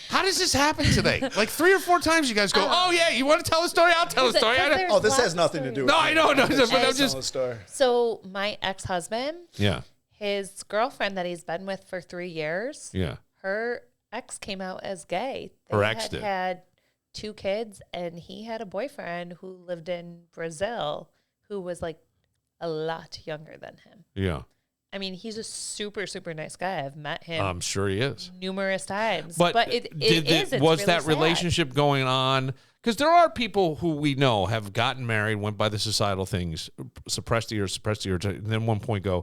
How does this happen today? Like 3 or 4 times you guys go, oh, yeah, you want to tell the story? I'll tell the story. This has nothing to do with I know. No, but I'm just... the story. So my ex-husband, yeah, his girlfriend that he's been with for 3 years, yeah, her ex came out as gay. They had 2 kids, and he had a boyfriend who lived in Brazil who was like a lot younger than him. Yeah. I mean, he's a super, super nice guy. I've met him. I'm sure he is. Numerous times. But it's was really that sad. relationship going on? Because there are people who we know have gotten married, went by the societal things, suppressed the years, and then one point go,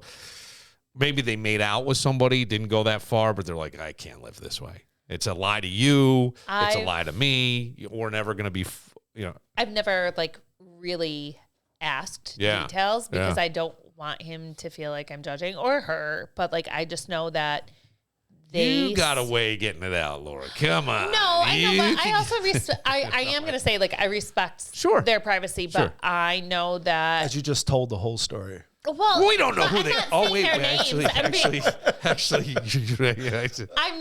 maybe they made out with somebody, didn't go that far, but they're like, I can't live this way. It's a lie to you. It's a lie to me. We're never going to be, I've never really asked details because I don't want him to feel like I'm judging or her, but I just know that you got a way of getting it out, Laura. Come on. No, I know, but I also I am going to say I respect their privacy, but I know that as you just told the whole story. Well, we don't know who they are. Oh, wait, actually, I'm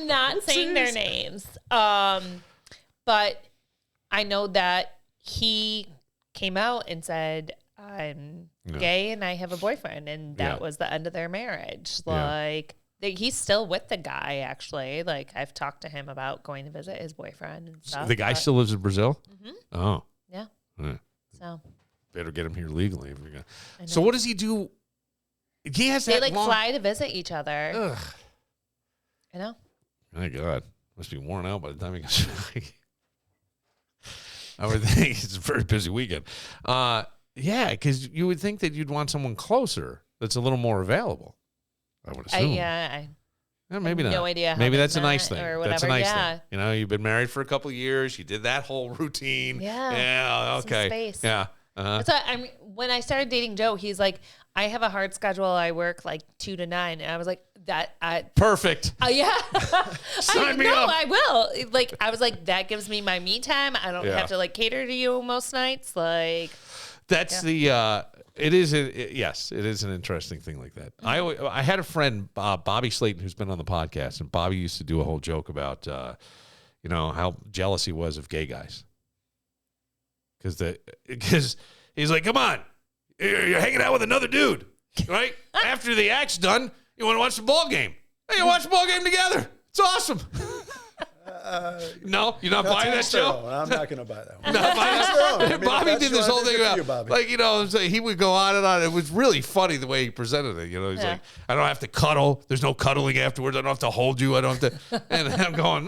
not saying their names. But I know that he came out and said, I'm gay and I have a boyfriend, and that was the end of their marriage. He's still with the guy, actually. I've talked to him about going to visit his boyfriend and stuff. The guy still lives in Brazil? Mm-hmm. Oh. Yeah. Right. So. Better get him here legally. So what does he do? He has they fly to visit each other. Ugh. I know. My God. Must be worn out by the time he gets back. I would think it's a very busy weekend. Yeah, because you would think that you'd want someone closer that's a little more available. I would assume. Maybe not. No idea. Maybe that's a nice thing. Or whatever. That's a nice thing. You know, you've been married for a couple of years. You did that whole routine. Yeah. Yeah. Okay. Some space. Yeah. So when I started dating Joe, he's like, I have a hard schedule. I work like 2 to 9. And I was like, Perfect. yeah. Sign me up. I will. Like, I was like, that gives me my me time. I don't Yeah. have to like cater to you most nights. Like, That's it is an interesting thing like that. I had a friend, Bobby Slayton, who's been on the podcast, and Bobby used to do a whole joke about, how jealous he was of gay guys. Because he's like, come on, you're hanging out with another dude, right? After the act's done, you want to watch the ball game. Hey, you watch the ball game together. It's awesome. No, you're not buying that show? I'm not going to buy that one. Not buying that? I mean, Bobby if that's did this your whole thing idea, about, good for you, Bobby. like, he would go on and on. It was really funny the way he presented it. He's like, I don't have to cuddle. There's no cuddling afterwards. I don't have to hold you. I don't have to. And I'm going,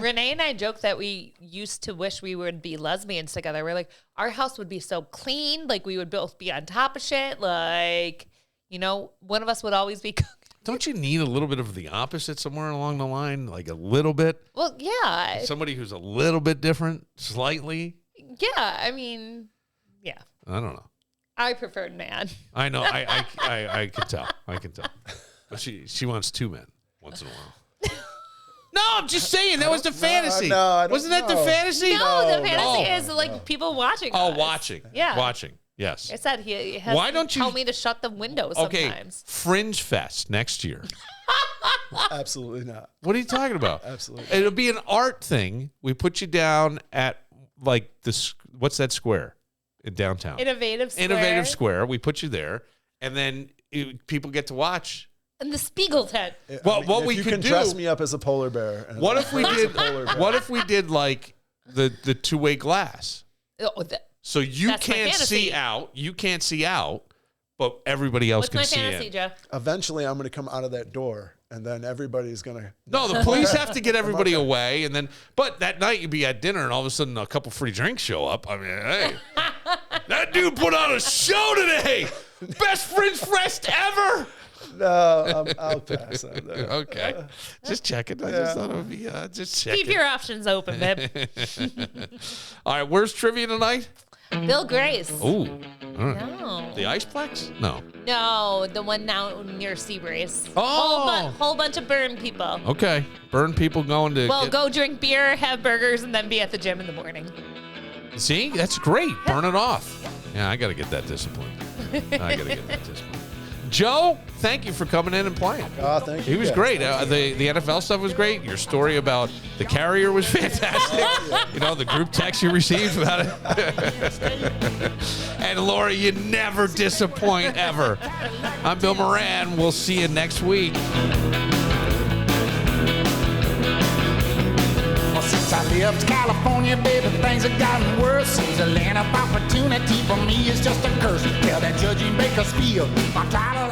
Renee and I joke that we used to wish we would be lesbians together. We're like, our house would be so clean. Like, we would both be on top of shit. Like, one of us would always be cooking. Don't you need a little bit of the opposite somewhere along the line? Like a little bit? Well, yeah. Somebody who's a little bit different, slightly? Yeah, I mean, yeah. I don't know. I preferred man. I know. I can tell. I can tell. But she wants 2 men once in a while. No, I'm just saying. That was the fantasy. Wasn't that the fantasy? No, the fantasy is like people watching us. Watching. Yeah. Watching. Yes. I said he has Why to don't you tell me to shut the window sometimes. Fringe Fest next year. Absolutely not. What are you talking about? Absolutely. It'll be an art thing. We put you down at like what's that square in downtown? Innovative Square. We put you there, and then people get to watch. And the Spiegel tent. Well, what if we you could can do? dress me up as a polar bear. And What if we did? polar bear. What if we did like the 2-way glass? Oh, So you That's my can't fantasy. see out. You can't see out, but everybody else what's can my see fantasy, in. Joe? Eventually, I'm going to come out of that door, and then everybody's going to. No, the police have to get everybody away, and then. But that night you'd be at dinner, and all of a sudden a couple free drinks show up. I mean, hey, that dude put on a show today. Best Fringe Fest ever. No, I'll pass on that. Okay, just checking. I just thought it would be just checking. Keep your options open, babe. All right, where's trivia tonight? Bill Grace. Ooh, No. the Iceplex? No. No, the one now near Seabrace. Oh. Whole bunch of burn people. Okay, burn people going to. Well, go drink beer, have burgers, and then be at the gym in the morning. See, that's great. Burn it off. Yeah, I got to get that discipline. Joe, thank you for coming in and playing. Oh, thank you. He was guys. great. The NFL stuff was great. Your story about the carrier was fantastic. The group text you received about it. And Laura, you never disappoint ever. I'm Bill Moran. We'll see you next week. Well, since I left California, baby, things have gotten worse. Seems a land of opportunity for me is just a curse. Tell that judge in Bakersfield, my title